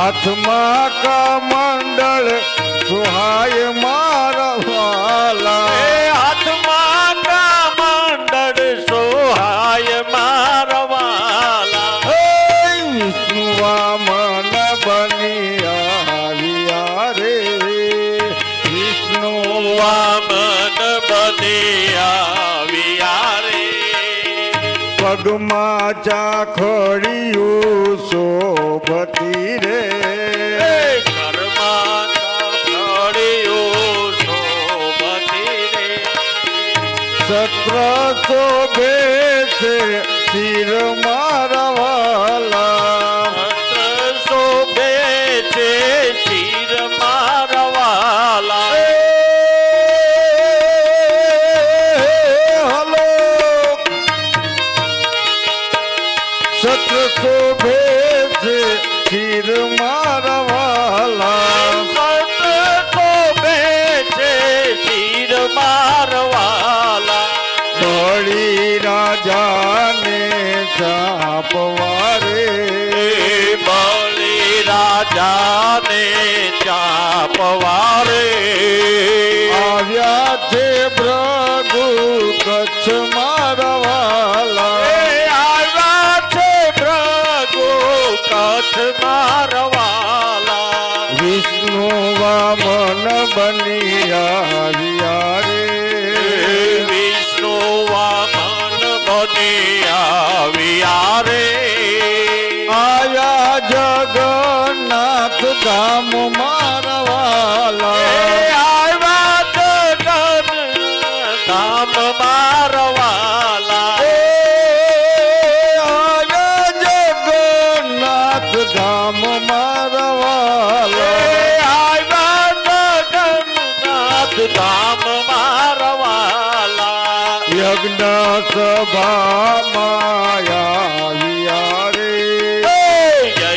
હાથમાં કમંડળ સુહાય મારા વાલા હાથમાં કમંડળ સોહાય મારા વાલા વિષ્ણુ વામન બની આવ્યા રે વિષ્ણુ વામન બની આવ્યા રે પગમાં ચાખડિયું શોભતી રે ઘરમાં ચાખડિયું શોભતી રે સત્ર શોભે છે શિર મારા વાલા શોભે છે શિર મારા વાલા હલો સત્ર શોભે છે શિર મારા વાલા શોભે છે શિર મારા વાલા બળી રાજાને ચાપવારે બળી રાજાને ચાપવારે આવ્યા છે ભૃગુ કચ્છ મારા વાલા આવ્યા છે ભૃગુ કચ્છ મારા વાલા વિષ્ણુ વામન બની આવ્યા રે વિષ્ણુ વામન બની આવ્યા રે આયા જગન્નાથ ધામ મારા વાલા આવ્યા જગન ધામ મારા વાલા આયા જગન્નાથ ધામ મારા વાલા આવ્યા જગન્નાથ ધામ મારા વાલા યજ્ઞ સભામાં આવ્યા રે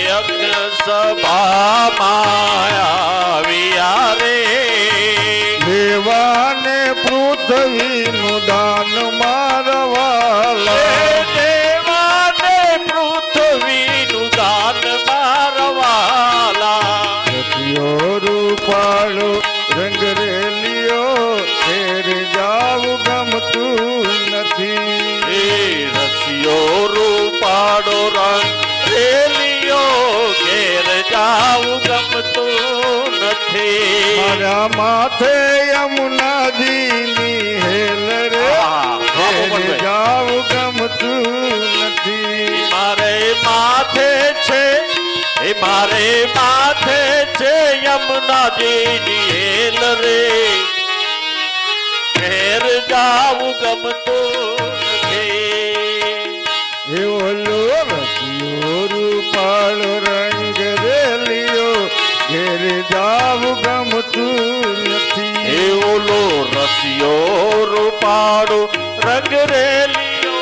યજ્ઞ સભામાં આવ્યા રે દેવાને પૃથ્વીનું દાન મારા વાલા દેવાને પૃથ્વીનું દાન મારા વાલા રતિયો રૂપાળો રંગ રેલિયો ફેર જાવું ગમતું નથી એ રસિયો રૂપાડો રંગ રેલિયો ઘેર જાવું ગમતું નથી મારા માથે યમુનાજીની હેલ રે ફેર જાવું ગમતું નથી મારે માથે છે એ મારે માથે છે યમુનાજીની હેલ રે ઘેર જાવું ગમતું નથી એવો લો રતિયો રૂપાળો રંગ રેલિયો ઘેર જાવું ગમતું નથી એ ઓલો રસિયો રૂપાળો રંગ રેલિયો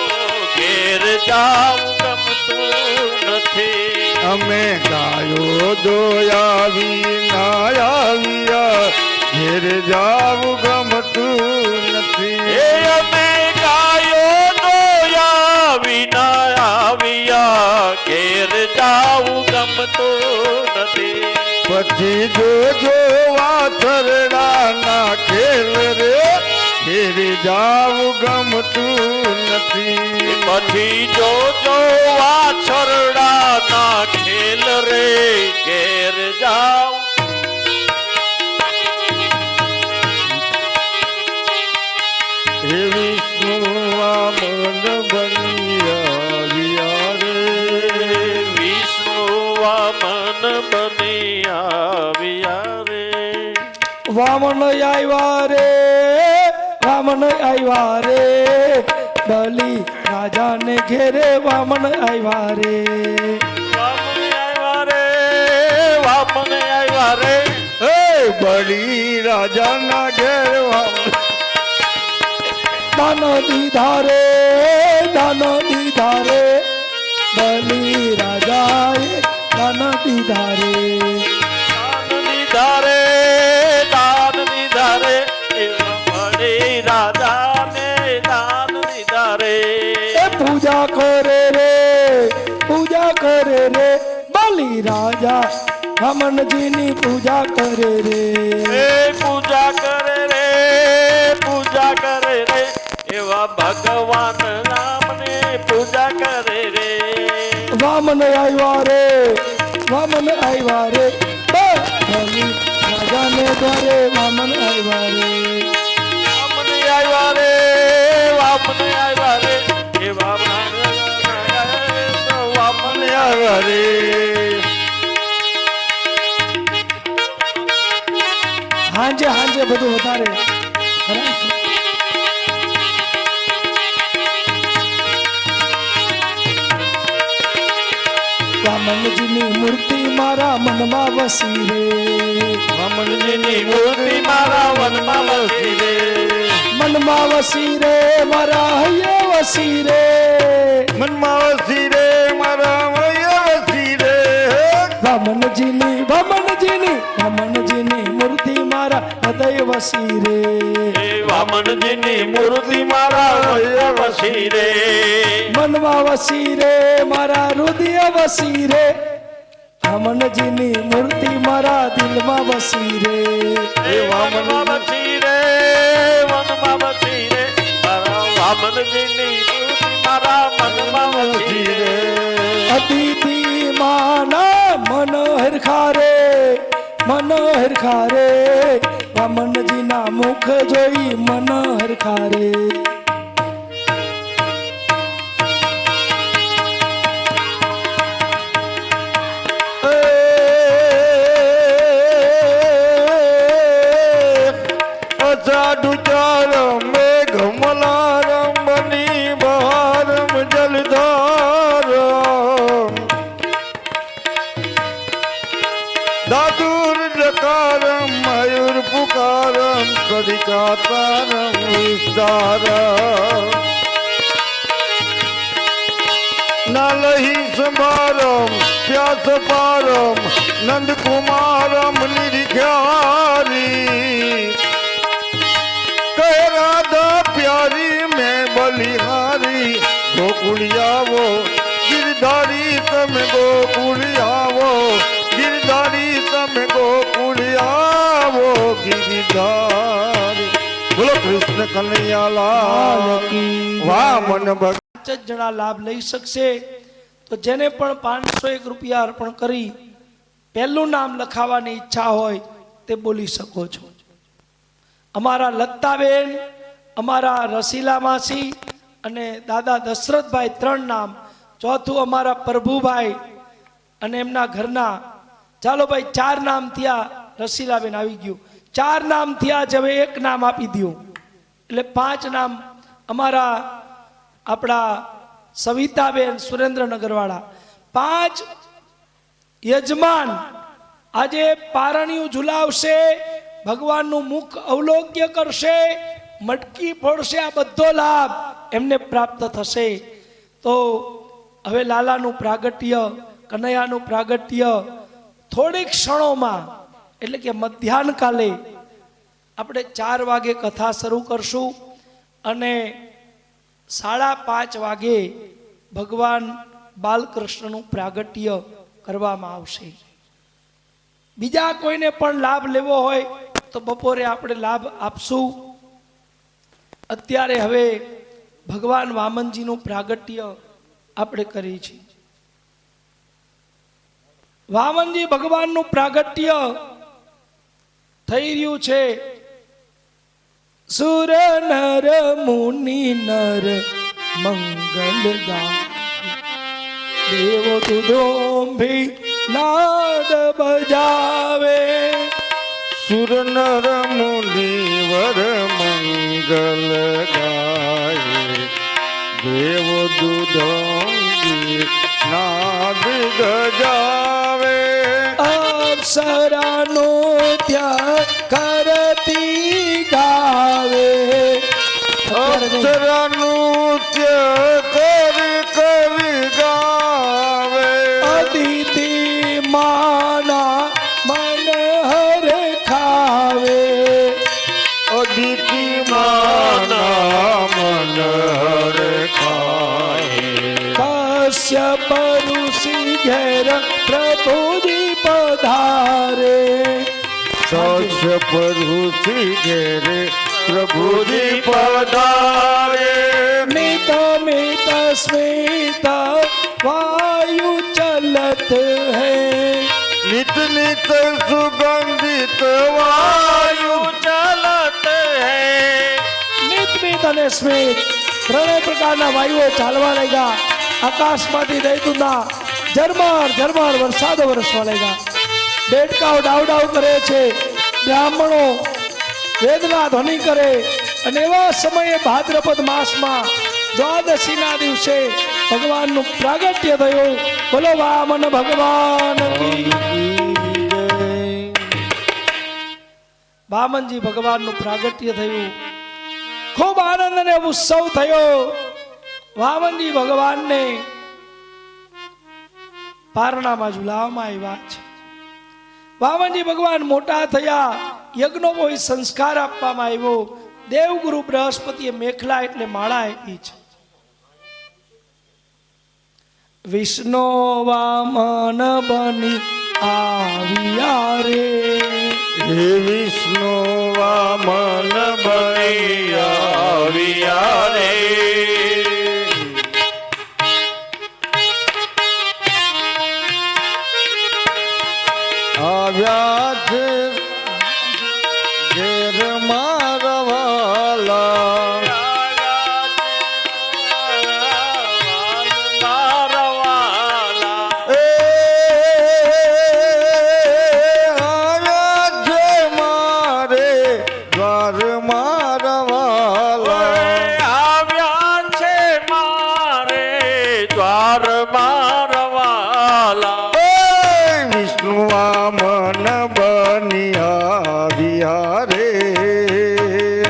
ઘેર જાવું ગમતું નથી અમે ગાયો દોયાવી ના આવ્યા ઘેર જાવું ગમતું નથી એ અમે ગાયો દોયા વિના આવ્યા ઘેર જાવું ગમતું નથી પછી જોજો વાછરડા ના ખેલ રે ઘેર જાવું ગમતું નથી પછી જોજો વાછરડા ના ખેલ રે ઘેર જાઉં હે વિષ્ણુ વામન બની આવ્યા રે વિષ્ણુ વામન બની આવ્યા રે વામન આવ્યા રે વામન આવ્યા રે બલી રાજાને ઘેરે વામન આવ્યા રે વામન આવ્યા રે વામન આવ્યા રે હે બળી રાજાના ઘેર વામન દાન દીધા રે બલી રાજાએ દાન દીધા રે દાન દીધા રે બળી રાજાને દાન દીધા રે પૂજા કરે રે બલી રાજા વામનજીની પૂજા કરે રે એ પૂજા કરે રે પૂજા કરે રે એવા ભગવાન રામને પૂજા કરે રે વામન આવ્યા રે વામન આવ્યા રે બલી રાજાને દ્વારે વામન આવ્યા રે વામને આવ્યા રે વામને આવ્યા રે એવા વામને આવ્યા રે હાંજે હાંજે બધું વધારે કરાય. વામનજીની મૂર્તિ મારા મનમાં વસી રે વામનજીની મૂર્તિ મારા વનમાં વસી રે મનમાં વસી રે મારા હૈયે વસી રે મનમાં વસી રે મારા મૈયા વસી રે વામનજીની મૂર્તિ મારા હૃદય વસી રે એ વામનજીની મૂર્તિ મારા હૃદય વસી રે મનમાં વસી રે મારા હૃદય વસી રે વામનજીની મૂર્તિ મારા દિલમાં વસી રે એ વનમાં વસી રે વનમાં વસી રે મારા વામનજીની મૂર્તિ મારા મનમાં વસી રે અતિથિ માના મન હરખા રે વામનજીના મુખ જોઈ મન હરખા રે અષાઢ ચારમ મેઘ મલારમ બની બહારમ જલધારમ દાદુર જકારમ મયુર પુકારમ કદિકાતારમ વિસ્તારમ નાલહી સંભારમ પ્યાસ પારમ નંદ કુમારમ નિરીખ્યારી કહે રાધા પ્યારી મેં બલિહારી ગોકુળિયાવો ગિરધારી તમે ગોકુળિયાવો ગિરધારી તમે ગોકુળિયાવો ગિરધારી બોલો કૃષ્ણ કનૈયાલાલ વામન ભગવાન 5 જ જણા લાભ લઈ શકશે. તો જેને પણ 501 રૂપિયા અર્પણ કરી પહેલું નામ લખાવવાની ઈચ્છા હોય તે બોલી શકો છો. અમારા લતાબેન, અમારા રસીલા માસી અને દાદા દશરથભાઈ 3 નામ. ચોથું અમારા પ્રભુભાઈ અને એમના ઘરના. ચાલો ભાઈ 4 નામ થયા. રસીલાબેન આવી ગયું. 4 નામ થયા જ. હવે 1 નામ આપી દો એટલે 5 નામ. અમારા આપણા સવિતાબેન સુરેન્દ્રનગરવાળા 5 યજમાન આજે પારણિયું ઝુલાવશે, ભગવાનનું મુખ અવલોક્ય કરશે, મટકી ફોડશે. આ બધો લાભ એમને પ્રાપ્ત થશે. તો હવે લાલાનું પ્રાગટ્ય, કનૈયાનું પ્રાગટ્ય થોડીક ક્ષણોમાં એટલે કે મધ્યાહન કાલે આપણે 4 વાગે કથા શરૂ કરશું અને 5:30 વાગે ભગવાન બાલકૃષ્ણનું પ્રાગટ્ય કરવામાં આવશે. બીજા કોઈને પણ લાભ લેવો હોય તો બપોરે આપણે લાભ આપશું. અત્યારે હવે ભગવાન વામનજીનું પ્રાગટ્ય આપણે કરીએ છીએ. વામનજી ભગવાનનું પ્રાગટ્ય થઈ રહ્યું છે. સુર નર મુનિ નર મંગલ ગાય, દેવ તુદોંભી નાદ બજાવે. સુર નર મુનિ વર મંગલ ગાય, દેવ દૂધોંગી નાદ ગજાવે. અપ્સરાનો ત્યાગ કરતી ગાવે. અપ્સરાનું કર ગાવે. અદિતિ માના મન હર ખાવે. અદિતિ માના મન હર ખાય. કશ્યપ ઋષિ ઘેર પ્રભુજી પધારે કશ્યપ ઋષિ ઘેરે પ્રભુજી પધારે મિત મિત સ્મિત વાયુ ચલત હૈ નિત નિત સુગંધિત વાયુ ચલત હૈ નિત મિત અને સ્મિત ત્રણેય પ્રકારના વાયુઓ ચાલવા લાગ્યા આકાશમાંથી દૈતુના ઝરમર ઝરમર વરસાદ વરસવા લાગ્યા દેડકાઓ ડાવ ડાવ કરે છે બ્રાહ્મણો વેદના ધ્વનિ કરે અને એવા સમયે ભાદ્રપદ માસમાં દ્વાદશીના દિવસે ભગવાનનું પ્રાગટ્ય થયું બોલો વામન ભગવાન કી વામનજી ભગવાનનું પ્રાગટ્ય થયું ખૂબ આનંદ અને ઉત્સવ થયો વામનજી ભગવાનને પારણામાં ઝુલાવવામાં આવ્યા છે વામનજી ભગવાન મોટા થયા યજ્ઞોપવિત સંસ્કાર આપવામાં આવ્યો દેવગુરુ બૃહસ્પતિએ મેખલા એટલે માળા આપી છે વિષ્ણુ વામન બની આવ્યા રે હે વિષ્ણુ વામન બની આવ્યા રે આવ્યા છે ઘેર મારા વાલા એ આવ્યા છે મારે દ્વાર મારા વાલા આવ્યા છે મારે દ્વાર મારવાલા વિષ્ણુ વામન બની આવ્યા રે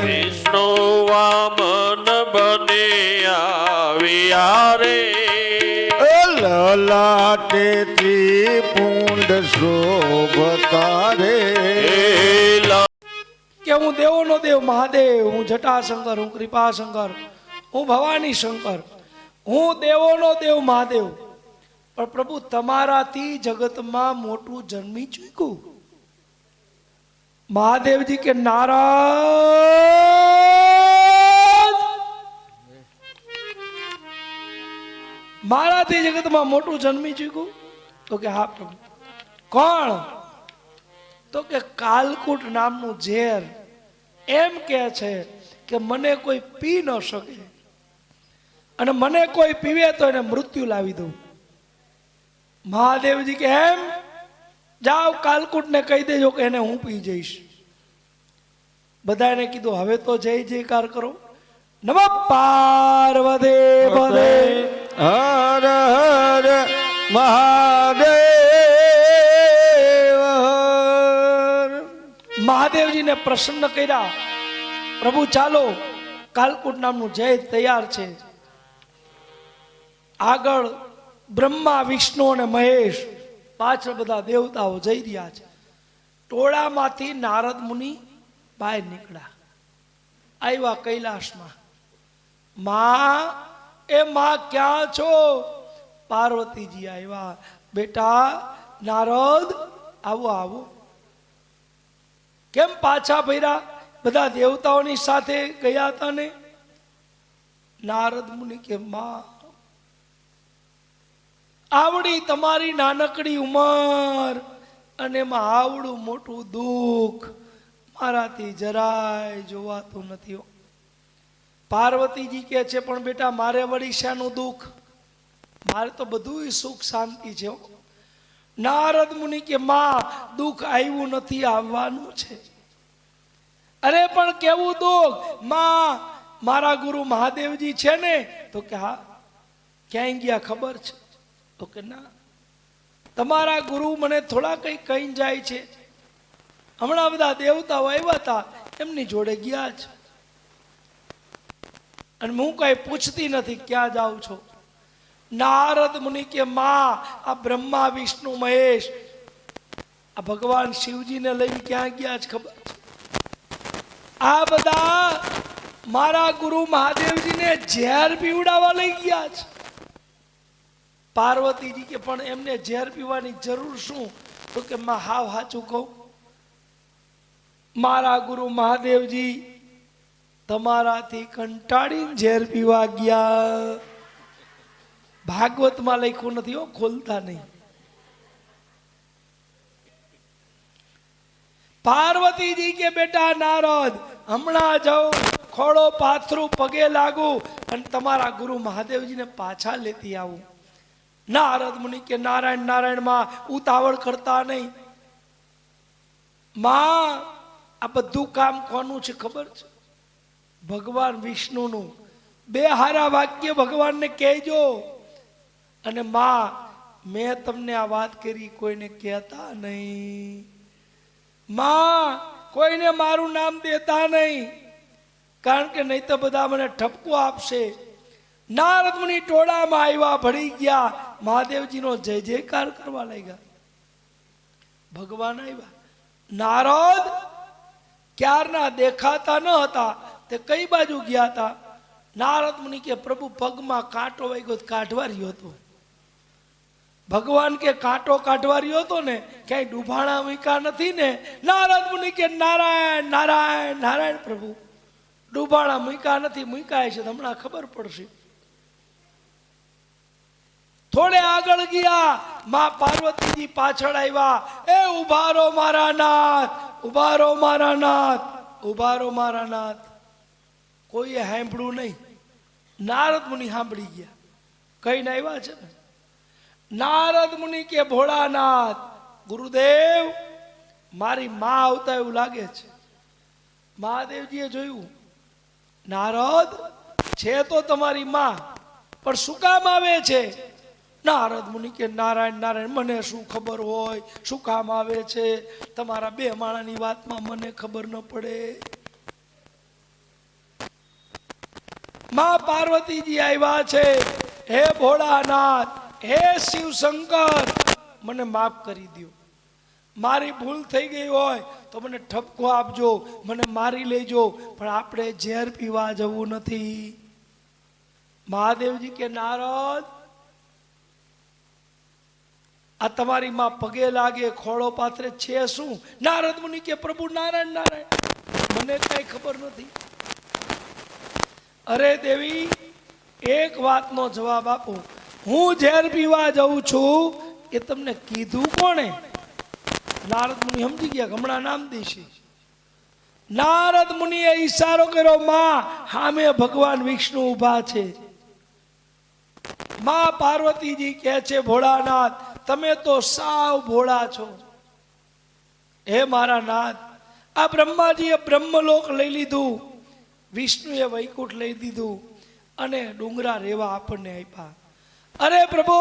વિષ્ણુ વામન બની આવ્યા રે લલાટે ત્રિપુંડ શોભતા રે કે હું દેવોનો દેવ મહાદેવ હું જટાશંકર હું કૃપાશંકર હું ભવાની શંકર હું દેવોનો દેવ મહાદેવ પણ પ્રભુ તમારાથી જગતમાં મોટું જન્મી ચૂક્યું મહાદેવજી કે નારાયણ મારાથી જગતમાં મોટું જન્મી ચૂક્યું તો કે હા પ્રભુ કોણ તો કે કાલકૂટ નામનું ઝેર એમ કે છે કે મને કોઈ પી ન શકે અને મને કોઈ પીવે તો એને મૃત્યુ લાવી દઉં મહાદેવજી કે એમ જાઓ કાલકૂટ ને કહી દેજો કે એને હું પી જઈશ બધાને કીધું હવે તો જય જયકાર કરો નમઃ પાર્વતી પદે હર હર મહાદેવ હર. મહાદેવજીને પ્રસન્ન કર્યા પ્રભુ ચાલો કાલકૂટ નામનું જય તૈયાર છે આગળ બ્રહ્મા વિષ્ણુ અને મહેશ પાછળ બધા દેવતાઓ જઈ રહ્યા છે ટોળામાંથી નારદ મુનિ બહાર નીકળ્યા આવ્યા કૈલાસમાં માં એ માં ક્યાં છો પાર્વતીજી આવ્યા બેટા નારદ આવો આવો કેમ પાછા ફર્યા બધા દેવતાઓની સાથે ગયા હતા ને નારદ મુનિ કે માં આવડી તમારી નાનકડી ઉંમર અને એમાં આવડું મોટું દુઃખ મારાથી જરાય જોવાતું નથી પાર્વતીજી કે છે પણ બેટા મારે વળી શાનું દુઃખ મારે તો બધું સુખ શાંતિ છે નારદ મુનિ કે માં દુઃખ આવ્યું નથી આવવાનું છે અરે પણ કેવું દુઃખ માં મારા ગુરુ મહાદેવજી છે ને તો કે હા ક્યાંય ગયા ખબર છે તો કે ના તમારા ગુરુ મને થોડા કઈ કહી જાય છે હમણાં બધા દેવતાઓ આવ્યા હતા એમની જોડે ગયા છે અને હું કઈ પૂછતી નથી ક્યાં જાઉં છો નારદ મુનિ કે માં આ બ્રહ્મા વિષ્ણુ મહેશ આ ભગવાન શિવજીને લઈને ક્યાં ગયા છે ખબર છે આ બધા મારા ગુરુ મહાદેવજીને ઝેર પીવડાવવા લઈ ગયા છે પાર્વતીજી કે પણ એમને ઝેર પીવાની જરૂર શું? તો કે માં હાવ સાચું કહું, મારા ગુરુ મહાદેવજી તમારાથી કંટાળીને ઝેર પીવા ગયા. ભાગવતમાં લખ્યું નથી હો, ખોલતા નહીં. પાર્વતીજી કે બેટા નારદ, હમણાં જાઉં, ખોડો પાથરું, પગે લાગુ અને તમારા ગુરુ મહાદેવજીને પાછા લેતી આવું. નારદ મુનિ કે નારાયણ નારાયણ માં ઉતાવળ કરતા નહીં. માં આ બધું કામ કોનું છે ખબર છે? ભગવાન વિષ્ણુનું. બે હારા વાક્ય ભગવાનને કહેજો. અને માં મેં તમને આ વાત કરી કોઈને કહેતા નહીં. માં કોઈને મારું નામ દેતા નહીં, કારણ કે નહીં તો બધા મને ઠપકો આપશે. નારદ મુનિ ટોળામાં આવ્યા, ભળી ગયા, મહાદેવજીનો જય જયકાર કરવા લાગ્યા. ભગવાન આવ્યા. નારદ ક્યારના દેખાતા ન હતા, તે કઈ બાજુ ગયા હતા? નારદ મુનિ કે પ્રભુ પગમાં કાંટો વાગ્યો, કાઢવા રહ્યો હતો. ભગવાન કે કાંટો કાઢવા રહ્યો હતો ને, ક્યાંય ડૂભાણા મૂક્યા નથી ને? નારદ મુનિ કે નારાયણ નારાયણ નારાયણ પ્રભુ, ડૂભાણા મૂક્યા નથી, મૂક્યા છે હમણાં ખબર પડશે. થોડે આગળ ગયા, માં પાર્વતીજી પાછળ આવ્યા. એ ઉભા રહો મારા નાથ, ઉભા રહો મારા નાથ, ઉભા રહો મારા નાથ. કોઈએ સાંભળ્યું નહીં. નારદ મુનિ સાંભળી ગયા. કહીને આવ્યા છે ને, નારદ મુનિ કે ભોળાનાથ ગુરુદેવ, મારી માં આવતા એવું લાગે છે. મહાદેવજીએ જોયું, નારદ છે તો તમારી માં, પણ શું કામ આવે છે? નારદ મુનિ કે નારાયણ નારાયણ, મને શું ખબર હોય શું કામ આવે છે? તમારા બે માણાની વાતમાં મને ખબર ન પડે. માં પાર્વતીજી આવ્યા છે. હે ભોળાનાથ, હે શિવ શંકર, મને માફ કરી દો. મારી ભૂલ થઈ ગઈ હોય તો મને ઠપકો આપજો, મને મારી લેજો, પણ આપણે ઝેર પીવા જવું નથી. મહાદેવજી કે નારદ, આ તમારી માં પગે લાગે, ખોળો પાથરે છે શું? નારદ મુનિ કે પ્રભુ નારાયણ નારાયણ, મને કઈ ખબર નથી. અરે દેવી, એક વાતનો જવાબ આપો. હું ઝેર પીવા જાઉં છું એ તમને કીધું કોણે? નારદ મુનિ સમજી ગયા, હમણાં નામ દેશે. નારદ મુનિએ ઈશારો કર્યો, માં સામે ભગવાન વિષ્ણુ ઉભા છે. માં પાર્વતીજી કહે છે, ભોળાનાથ તમે તો સાવ ભોળા છો. હે મારા નાથ, આ બ્રહ્માજીએ બ્રહ્મલોક લઈ લીધું, વિષ્ણુએ વૈકુંઠ લઈ દીધું, અને ડુંગરા રેવા આપણને આપ્યા. અરે પ્રભુ,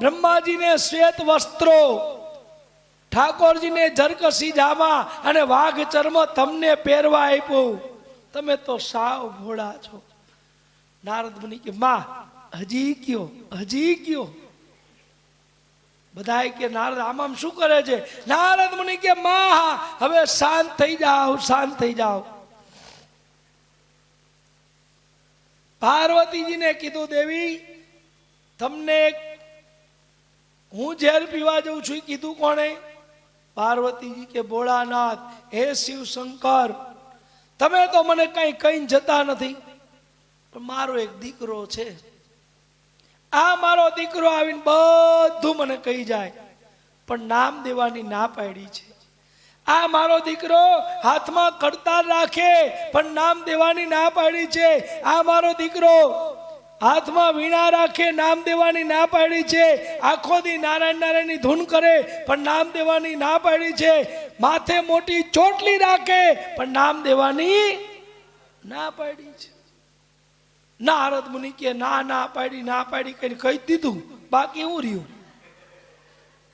બ્રહ્માજીને શ્વેત વસ્ત્રો, ઠાકોરજીને જરકસી જામા અને વાઘ ચર્મ તમને પહેરવા આપ્યું. તમે તો સાવ ભોળા છો. નારદ મુનિ કે માં હજી કયો, હજી કયો. બધાય કે નારદ આમ શું કરે છે? નારદ મુનિ કે માં હવે શાંત થઈ જાઓ, શાંત થઈ જાઓ. પાર્વતીજીને કીધું, દેવી તમને હું ઝેર પીવા જઉં છું કીધું કોણે? પાર્વતીજી કે ભોળાનાથ, હે શિવ શંકર, તમે તો મને કઈ કઈ જતા નથી, પણ મારો એક દીકરો છે. આ મારો દીકરો આવીને બધું મને કહી જાય, પણ નામ દેવાની ના પાડી છે. આ મારો દીકરો હાથમાં કરતાર રાખે, પણ નામ દેવાની ના પાડી છે. આ મારો દીકરો હાથમાં વીણા રાખે, નામ દેવાની ના પાડી છે. આખો દી નારાયણ નારાયણની ધૂન કરે, પણ નામ દેવાની ના પાડી છે. માથે મોટી ચોટલી રાખે, પણ નામ દેવાની ના પાડી છે. નારદ મુનિ કે ના પાડી કઈ કહી દીધું, બાકી હું રહ્યું.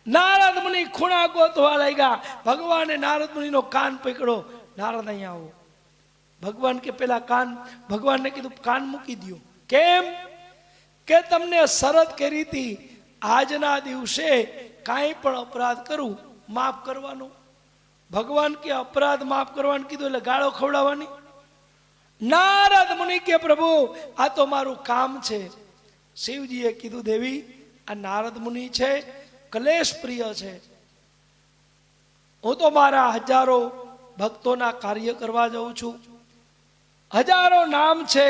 નારદ મુનિ ખૂણા ગોતવા લાગ્યા. ભગવાને નારદ મુનિનો કાન પકડો. નારદ અહીંયા આવો. ભગવાન કે પેલા કાન, ભગવાનને કીધું કાન મૂકી દો. કેમ? કે તમને શરત કરી હતી, આજના દિવસે કાંઈ પણ અપરાધ કરું માફ કરવાનો. ભગવાન કે અપરાધ માફ કરવાનું કીધું એટલે ગાળો ખવડાવવાની? નારદ મુનિ કે પ્રભુ આ તો મારું કામ છે. શિવજીએ કીધું, દેવી આ નારદ મુનિ છે, કલેશ પ્રિય છે. હું તો મારા હજારો ભક્તોના કાર્ય કરવા જાઉં છું. હજારો નામ છે,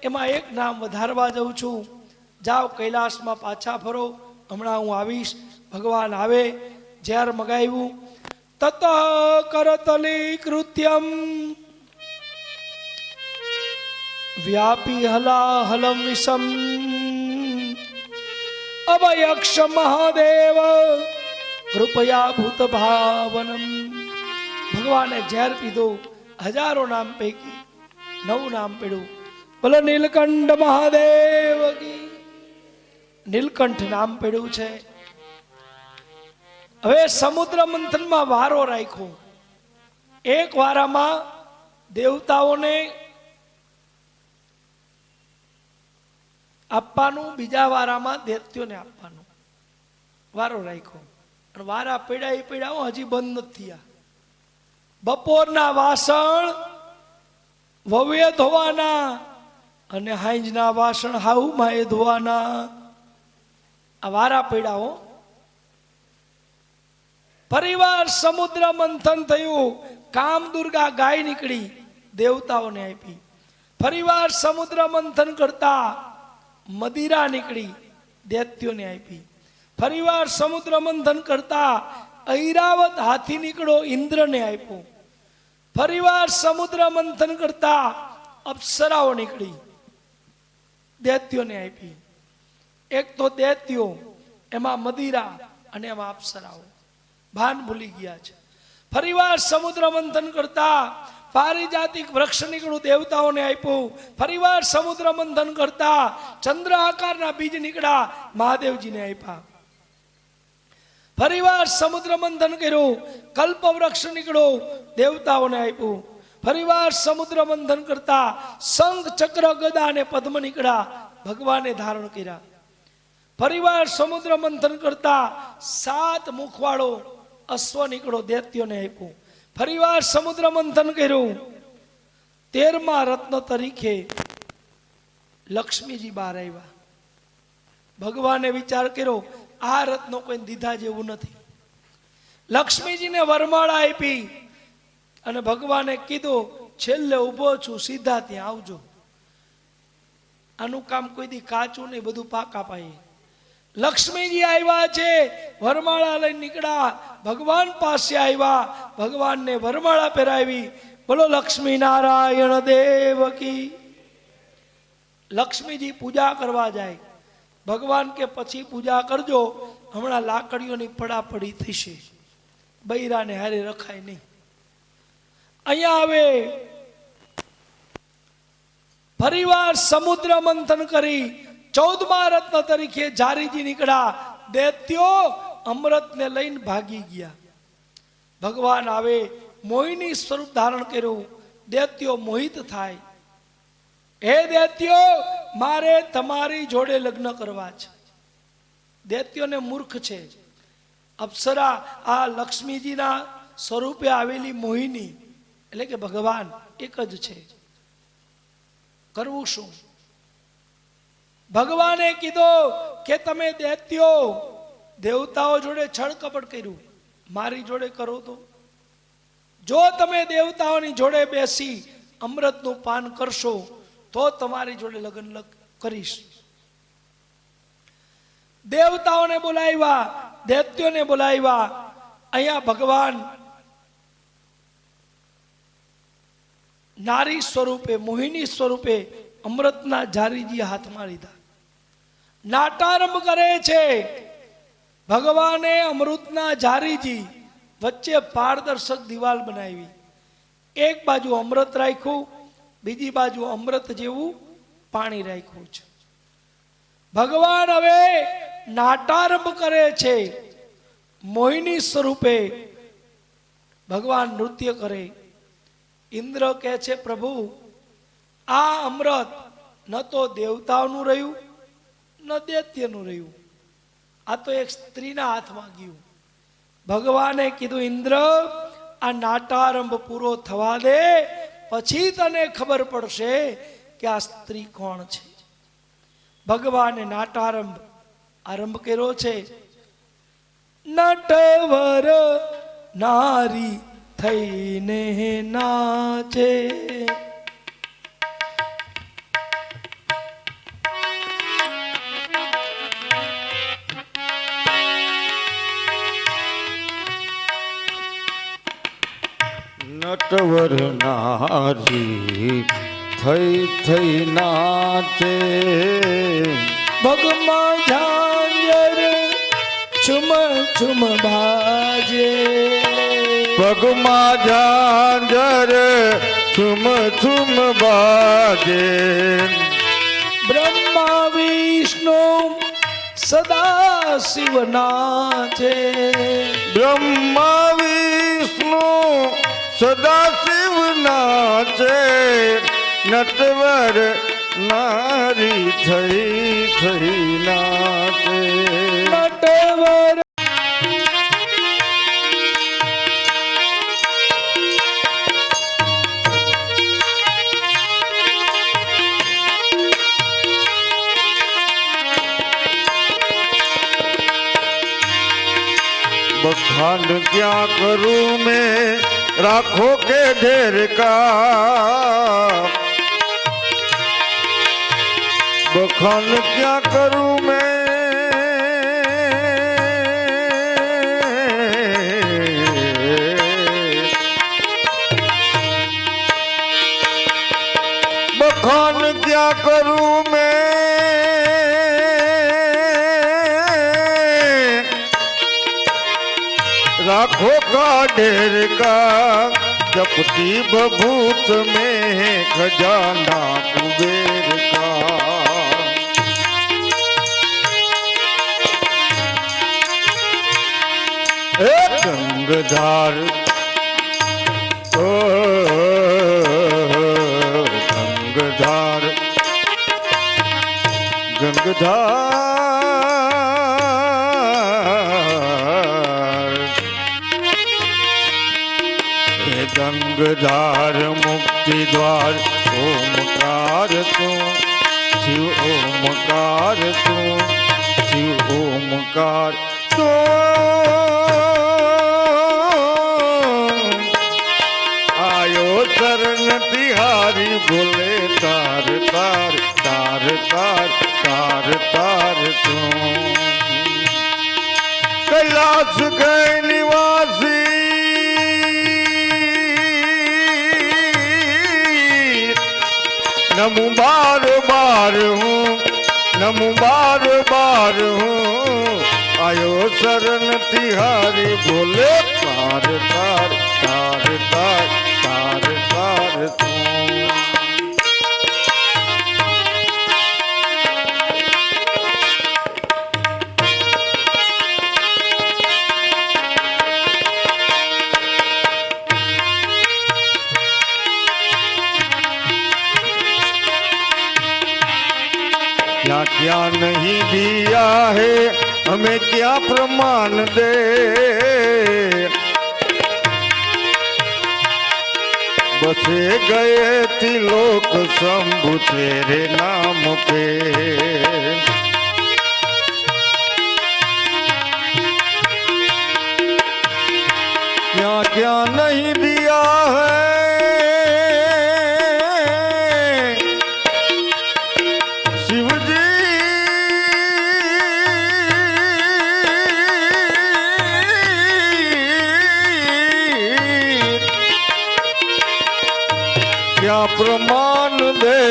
એમાં એક નામ વધારવા જાઉં છું. જાઓ કૈલાસમાં પાછા ફરો, હમણાં હું આવીશ. ભગવાન આવે. ઝેર મગાવ્યું. તત કરતલી કૃત્યમ વ્યાપી હલાહલમ વિષમ અભયક્ષ મહાદેવ કૃપયા ભૂત ભાવનમ. ભગવાને ઝેર પીધો. હજારો નામ પૈકી નવું નામ પડ્યું. બોલો નીલકંઠ મહાદેવ કી. નીલકંઠ નામ પડ્યું છે. હવે સમુદ્ર મંથનમાં વારો રાખ્યો. એક વારામાં દેવતાઓને આપવાનું, બીજા વારામાં દૈત્યોને આપવાનું વારો રાખ્યો. અને વારા પડ્યા હજી બંધ નથી થયા. બપોરના વાસણ વવે ધોવાના અને હાંજના વાસણ હાઉમાં એ ધોવાના. આ વારા પડ્યા. પરિવાર સમુદ્ર મંથન થયું. કામ દુર્ગા ગાય નીકળી, દેવતાઓને આપી. પરિવાર સમુદ્ર મંથન કરતા મદિરા નીકળી, દૈત્યોને આપી. પરિવાર સમુદ્ર મંથન કરતા ઐરાવત હાથી નીકળો, ઇન્દ્રને આપ્યો. પરિવાર સમુદ્ર મંથન કરતા અપ્સરાઓ નીકળી, દૈત્યોને આપી. એક તો દૈત્યો, એમાં મદિરા અને એમાં અપ્સરાઓ. ભાન ભૂલી ગયા છે. ફરીવાર સમુદ્ર મંથન કરતા પારિજાતિક વૃક્ષ નીકળ્યું, દેવતાઓને આપ્યું. ફરીવાર સમુદ્ર મંથન કરતા ચંદ્ર આકારના બીજ નીકળ્યા, મહાદેવજીને આપ્યા. ફરીવાર સમુદ્ર મંથન કર્યું, કલ્પ વૃક્ષ નીકળ્યો, દેવતાઓને આપ્યું. ફરીવાર સમુદ્ર મંથન કરતા શંખ ચક્ર ગદા અને પદ્મ નીકળ્યા, ભગવાને ધારણ કર્યા. ફરીવાર સમુદ્ર મંથન કરતા 7 મુખવાળો અશ્વ નીકળો, દૈત્યોને આપ્યું. ફરીવાર સમુદ્ર મંથન કર્યું, 13મા રત્ન તરીકે લક્ષ્મીજી બહાર આવ્યા. ભગવાને વિચાર કર્યો, આ રત્નો કોઈ દીધા જેવું નથી. લક્ષ્મીજીને વરમાળા આપી અને ભગવાને કીધું, છેલ્લે ઊભો છું, સીધા ત્યાં આવજો. આનું કામ કોઈ દી કાચું નહીં, બધું પાકા પાયે. લક્ષ્મીજી આવ્યા છે, વરમાળા લઈને નીકળ્યા, ભગવાન પાસે આવ્યા, ભગવાનને વરમાળા પહેરાવી. બોલો લક્ષ્મી નારાયણ દેવ કી. લક્ષ્મીજી પૂજા કરવા જાય. ભગવાન કે પછી પૂજા કરજો, હમણાં લાકડીઓની પડાપડી થશે, બૈરાને હારે રખાય નહીં. અહીંયા આવે. ફરીવાર સમુદ્ર મંથન કરી 14મા રત્ન તરીકે જારીજી નીકળ્યા, દૈત્યો અમૃતને લઈને ભાગી ગયા. ભગવાન આવે, મોહિની સ્વરૂપ ધારણ કર્યું. દૈત્યો મોહિત થાય. હે દૈત્યો, મારે તમારી જોડે લગ્ન કરવા છે. દૈત્યોને મૂર્ખ છે. અપ્સરા આ લક્ષ્મીજીના સ્વરૂપે આવેલી મોહિની એટલે કે ભગવાન એક જ છે. કરવું શું? ભગવાને કીધું કે તમે દૈત્યો દેવતાઓ જોડે છળ કપટ કર્યું, મારી જોડે કરો તો. જો તમે દેવતાઓની જોડે બેસી અમૃતનું પાન કરશો તો તમારી જોડે લગ્ન કરીશ. દેવતાઓને બોલાવ્યા, દૈત્યોને બોલાવ્યા. અહીંયા ભગવાન નારી સ્વરૂપે, મોહિની સ્વરૂપે અમૃતના જારીજી હાથમાં લીધા. નાટારંભ કરે છે. ભગવાને અમૃતના જારીજી વચ્ચે પારદર્શક દિવાલ બનાવી. એક બાજુ અમૃત રાખ્યું, બીજી બાજુ અમૃત જેવું પાણી રાખ્યું છે. ભગવાન હવે નાટારંભ કરે છે. મોહિની સ્વરૂપે ભગવાન નૃત્ય કરે. ઇન્દ્ર કહે છે, પ્રભુ આ અમૃત ન તો દેવતાઓનું રહ્યું ન દૈત્યનું રહ્યું, આ તો એક સ્ત્રીના હાથમાં ગયું. ભગવાને કીધું, ઇન્દ્ર આ નાટારંભ પૂરો થવા દે, પછી તને ખબર પડશે કે આ સ્ત્રી કોણ છે. ભગવાને નાટારંભ આરંભ કર્યો છે. નટવર નારી થઈને નાચે, નટવર નારી થઈ થઈ નાચે, પગમાં ઝાંઝર છુમ છુમ બાજે, પગમાં ઝાંઝર છુમ છુમ બાજે, બ્રહ્મા વિષ્ણુ સદા શિવ નાચે, બ્રહ્મા વિષ્ણુ સદા શિવ નાચે, નટવર નારી થઈ થઈ નાચે. નટવર बखान क्या करूं मैं राखो के ढेर का, बखान क्या करूं मैं बखान क्या करूं मैं राखो का ढेर का, जपती बभूत में है खजाना कुबेर का. गंगधार ओ गंगधार गंगधार, गंगधार मुक्ति द्वार ओमकार तू शिव, ओमकार तू शिव, ओमकार तो आयो शरण तिहारी बोले तार तार तार तार तार तार तू. कैलाश गए निवासी नमु बार बार हूँ, नमु बार बार हूँ, आयो शरण तिहारी बोले तार तार तार तार तार तार तू. क्या क्या नहीं दिया है हमें क्या प्रमाण दे, बसे गए त्रिलोक शंभु तेरे नाम पे. क्या क्या नहीं दिया है शिव जी, क्या प्रमाण दे,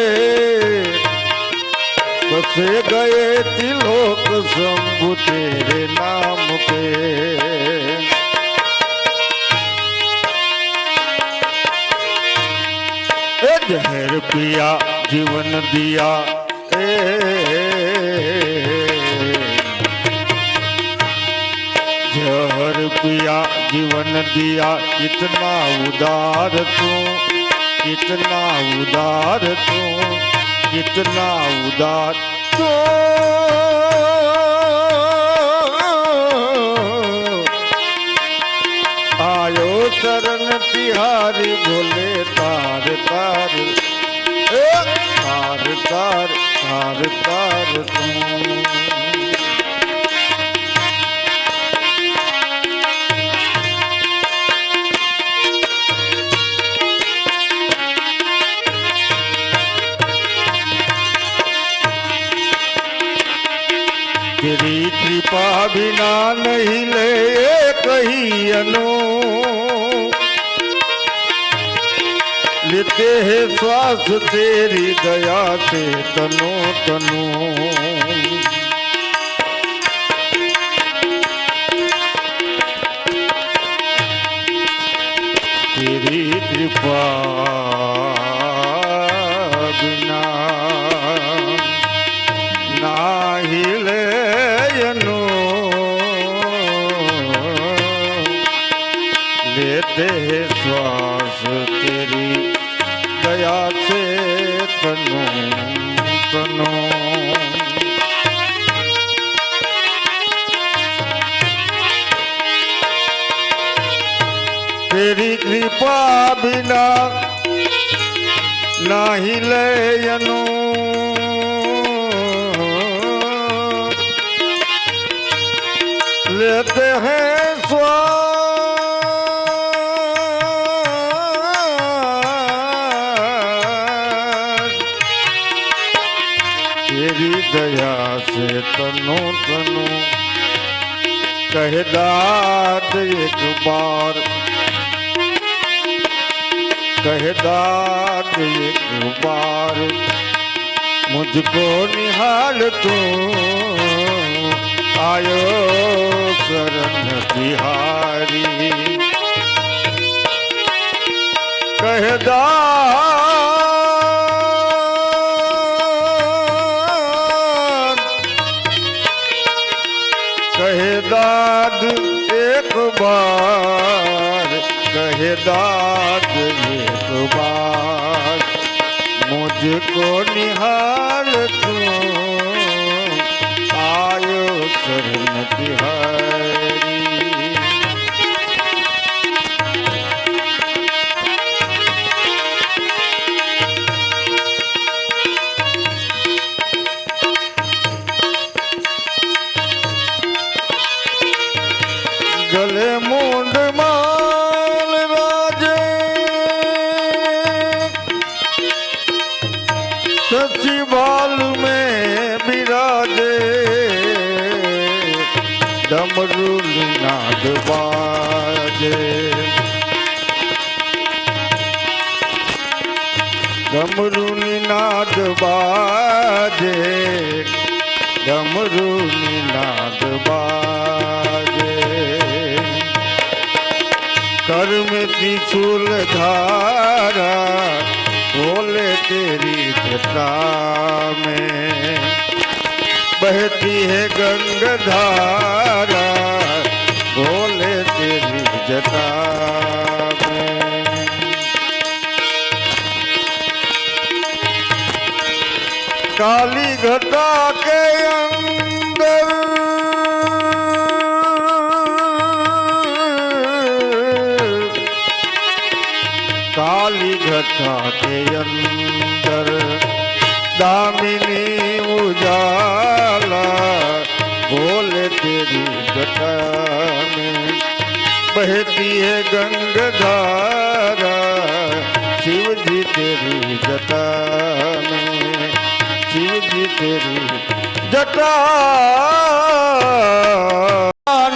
बसे गए त्रिलोक शंभु तेरे नाम पे. जहर पिया जीवन दिया जहर पिया जीवन दिया, कितना उदार तू कितना उदार तू कितना उदार तू. आयो शरण तिहारी बोले तार तार तार तार तार तार तू. कृपा बिना नहीं ले कहीं अनु लेते हैं श्वास तेरी दया से तनो तनो तेरी कृपा बिना नाही लेनो लेते हैं श्वास तेरी दया से तनो तनो तेरी कृपा बिना नाही लेनो लेते हैं श्वास तेरी दया से तनो तनो कह दाद एक बार कह दाद एक बार मुझको निहाल तू आयो शरण बिहारी कह दाद एक बार कह दाद एक बार मुझको निहाल तू आयो शरण बिहारी गले मुंड माल राजे सची बाल में बिराजे डमरू नाद बाजे डमरू नाद बाजे डमरू नाद बाजे कर में त्रिशूल धारा बोले तेरी जटा में बहती है गंगाधारा बोले तेरी जटा में काली घटा के अंदर काली घटा के अंदर दामिनी उजाला बोले तेरी जटा में बहती है गंगाधारा शिव जी तेरी जटा में शिव जी तेरी जटा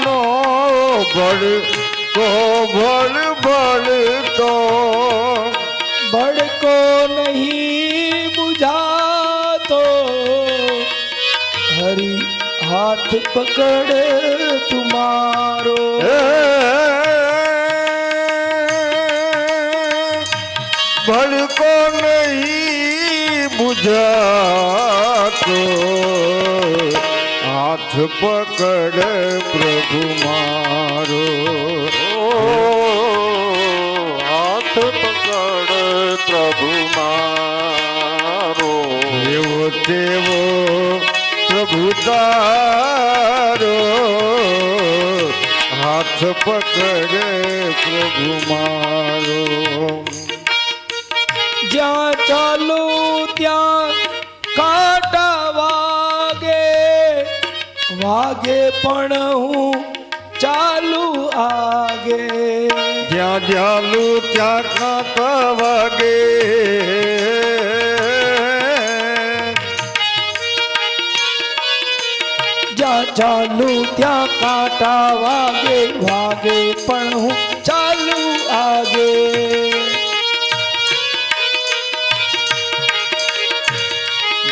नो बड़ को बड़ बड़ तो बड़ को नहीं बुझा तो हरि हाथ पकड़ तुम्हारो बड़ को नहीं बुझा तो हाथ पकड़ प्रभु मारो हाथ पकड़ प्रभु मारो देवो देवो प्रभु तारो हाथ पकड़ प्रभु मारो જ્યાં ચાલો ત્યાં કાંટા વાગે વાગે પણ હું ચાલુ આગે જ્યાં ચાલુ ત્યાં કાંટા વાગે જ્યાં ચાલુ ત્યાં કાંટા વાગે વાગે પણ હું ચાલુ આગે.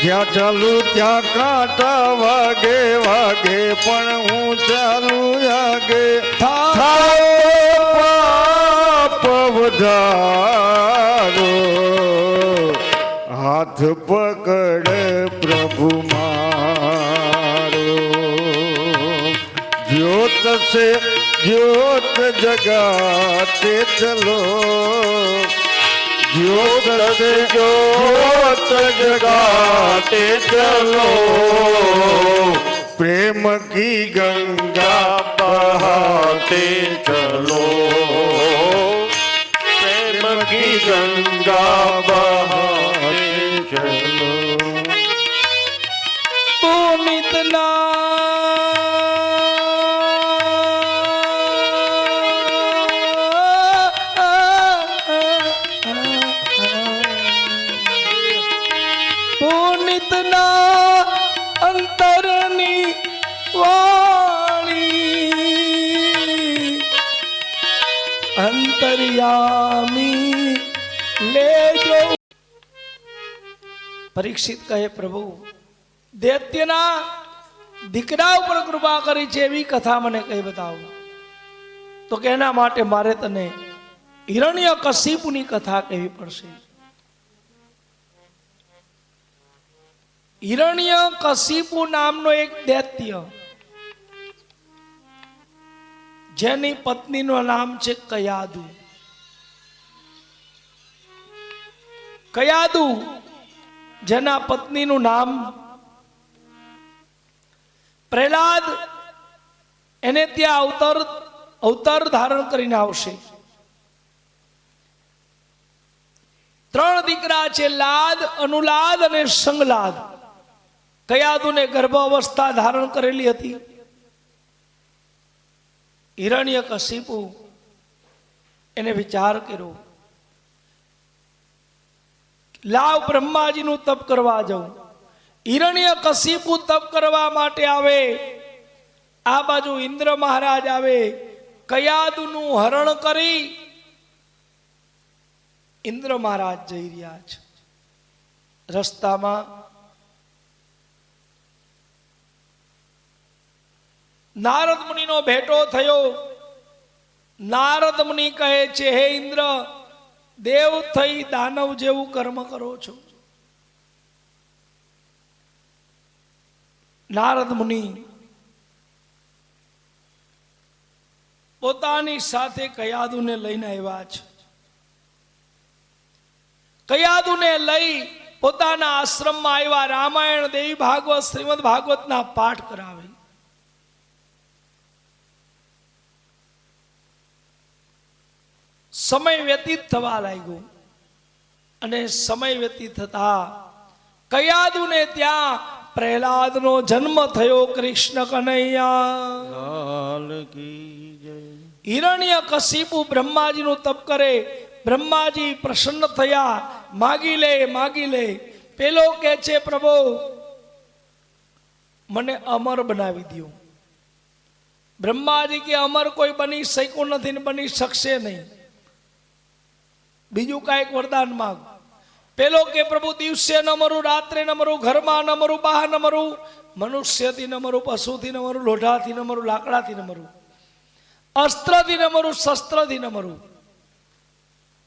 જ્યાં ચાલુ ત્યાં કાંટા વાગે વાગે પણ હું ચાલુ આગે. પાપ વધારો હાથ પકડ પ્રભુ મારો. જ્યોત સે જ્યોત જગાતે ચલો, ज्योत से ज्योत जगाते चलो, प्रेम की गंगा बहाते चलो, प्रेम की गंगा बहाते चलो. પુનિતના અંતરની વાણી અંતર્યામી લેજો. પરીક્ષિત કહે, પ્રભુ દૈત્યના દીકરા ઉપર કૃપા કરી છે એવી કથા મને કઈ બતાવો. તો કે એના માટે મારે તને હિરણ્યકશિપુની કથા કહેવી પડશે. હિરણ્યકશિપુ નામનો એક દૈત્ય, જેની પત્નીનું નામ છે કયાદુ. કયાદુ જેના પત્નીનું નામ પ્રહલાદ, એને ત્યાં અવતાર ધારણ કરીને આવશે. 3 દીકરા છે, લાદ, અનુલાદ અને સંગલાદ. કયાદુને ગર્ભાવસ્થા ધારણ કરેલી હતી. હિરણ્યકશિપુ એને વિચાર કર્યો, લાવ બ્રહ્માજીનું તપ કરવા જાઉં. હિરણ્યકશિપુ તપ કરવા માટે આવે, આ બાજુ ઇન્દ્ર મહારાજ આવે, કયાદુનું હરણ કરી ઇન્દ્ર મહારાજ જઈ રહ્યા છે. રસ્તામાં નારદ મુનિનો ભેટો થયો. નારદ મુનિ કહે છે, હે ઇન્દ્ર, દેવ થઈ દાનવ જેવું કર્મ કરો છો. નારદ મુનિ પોતાની સાથે કયાદુને લઈને આવ્યા છે. કયાદુને લઈ પોતાના આશ્રમમાં આવ્યા. રામાયણ, દેવી ભાગવત, શ્રીમદ ભાગવતના પાઠ કરાવે. સમય વ્યતીત થવા લાગ્યો અને સમય વ્યતીત થતા કયાદુને ત્યાં પ્રહલાદનો જન્મ થયો. કૃષ્ણ કનૈયા. હિરણ્યકશિપુ બ્રહ્માજીનું તપ કરે. બ્રહ્માજી પ્રસન્ન થયા. માગી લે, માગી લે. પેલો કે છે, પ્રભુ મને અમર બનાવી દો. બ્રહ્માજી કે અમર કોઈ બની શક્યું નથી ને બની શકશે નહીં. બીજું કાંઈક વરદાન માંગ. પેલો કે પ્રભુ દિવસે ન મરું, રાત્રે ન મરું, ઘરમાં ન મરું, બહાર ન મરું, મનુષ્યથી ન મરું, પશુથી ન મરું, લોઢાથી ન મરું, લાકડાથી ન મરું, અસ્ત્રથી ન મરું, શસ્ત્રથી ન મરું.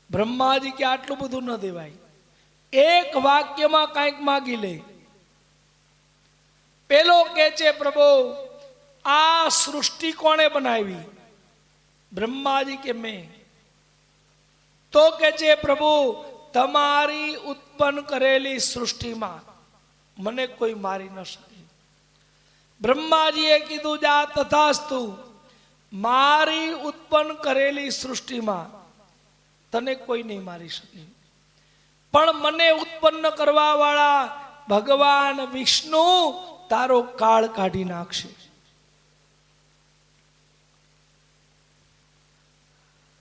બ્રહ્માજી કે આટલું બધું ન દેવાય, એક વાક્યમાં કાંઈક માગી લે. પેલો કે છે, પ્રભુ આ સૃષ્ટિ કોણે બનાવી? બ્રહ્માજી કે મેં. તો કે છે, પ્રભુ તમારી ઉત્પન્ન કરેલી સૃષ્ટિમાં મને કોઈ મારી ન શકે. બ્રહ્માજીએ કીધું, જા તથાસ્તુ. મારી ઉત્પન્ન કરેલી સૃષ્ટિમાં તને કોઈ નહીં મારી શકે, પણ મને ઉત્પન્ન કરવા વાળા ભગવાન વિષ્ણુ તારો કાળ કાઢી નાખશે.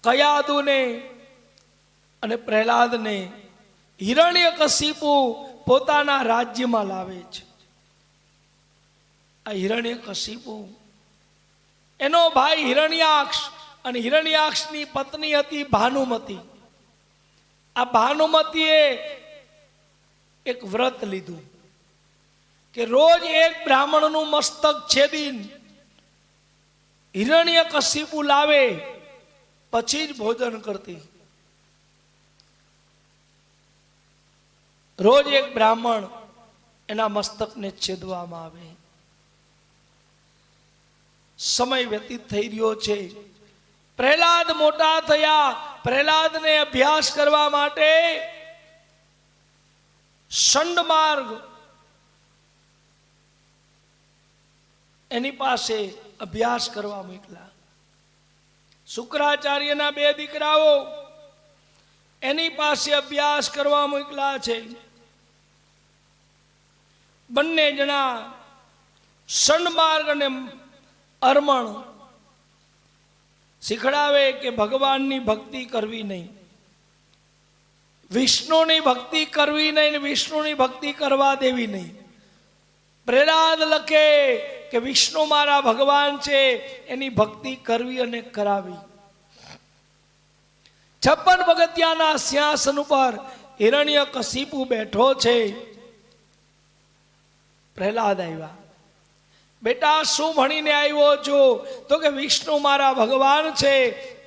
કયાદુને અને પ્રહલાદને હિરણ્યકશિપુ પોતાના રાજ્યમાં લાવે છે. આ હિરણ્યકશિપુ એનો ભાઈ હિરણ્યાક્ષ અને હિરણ્યાક્ષની પત્ની હતી ભાનુમતી. આ ભાનુમતીએ એક વ્રત લીધું કે રોજ એક બ્રાહ્મણનું મસ્તક છેદીને હિરણ્યકશિપુ લાવે પછી જ ભોજન કરતી. રોજ એક બ્રાહ્મણ એના મસ્તકને છેદવામાં આવે. સમય વ્યતીત થઈ રહ્યો છે. પ્રહલાદ મોટા થયા. પ્રહલાદને અભ્યાસ કરવા માટે ષંડ માર્ગ એની પાસે અભ્યાસ કરવા મોકલા. શુક્રાચાર્યના 2 દીકરાઓ એની પાસે અભ્યાસ કરવા મોકલા છે. બંને જણા ષંડ માર્ગ અને અર્મણ શીખડાવે કે ભગવાનની ભક્તિ કરવી નહીં, વિષ્ણુની ભક્તિ કરવી નહીં, વિષ્ણુની ભક્તિ કરવા દેવી નહીં. પ્રહલાદ લખે કે વિષ્ણુ મારા ભગવાન છે, એની ભક્તિ કરવી અને કરાવી. 56 પગથિયાના સિંહાસન ઉપર હિરણ્યકશિપુ બેઠો છે. પ્રહલાદ આવ્યા. બેટા શું ભણીને આવ્યો છો? તો કે વિષ્ણુ મારા ભગવાન છે,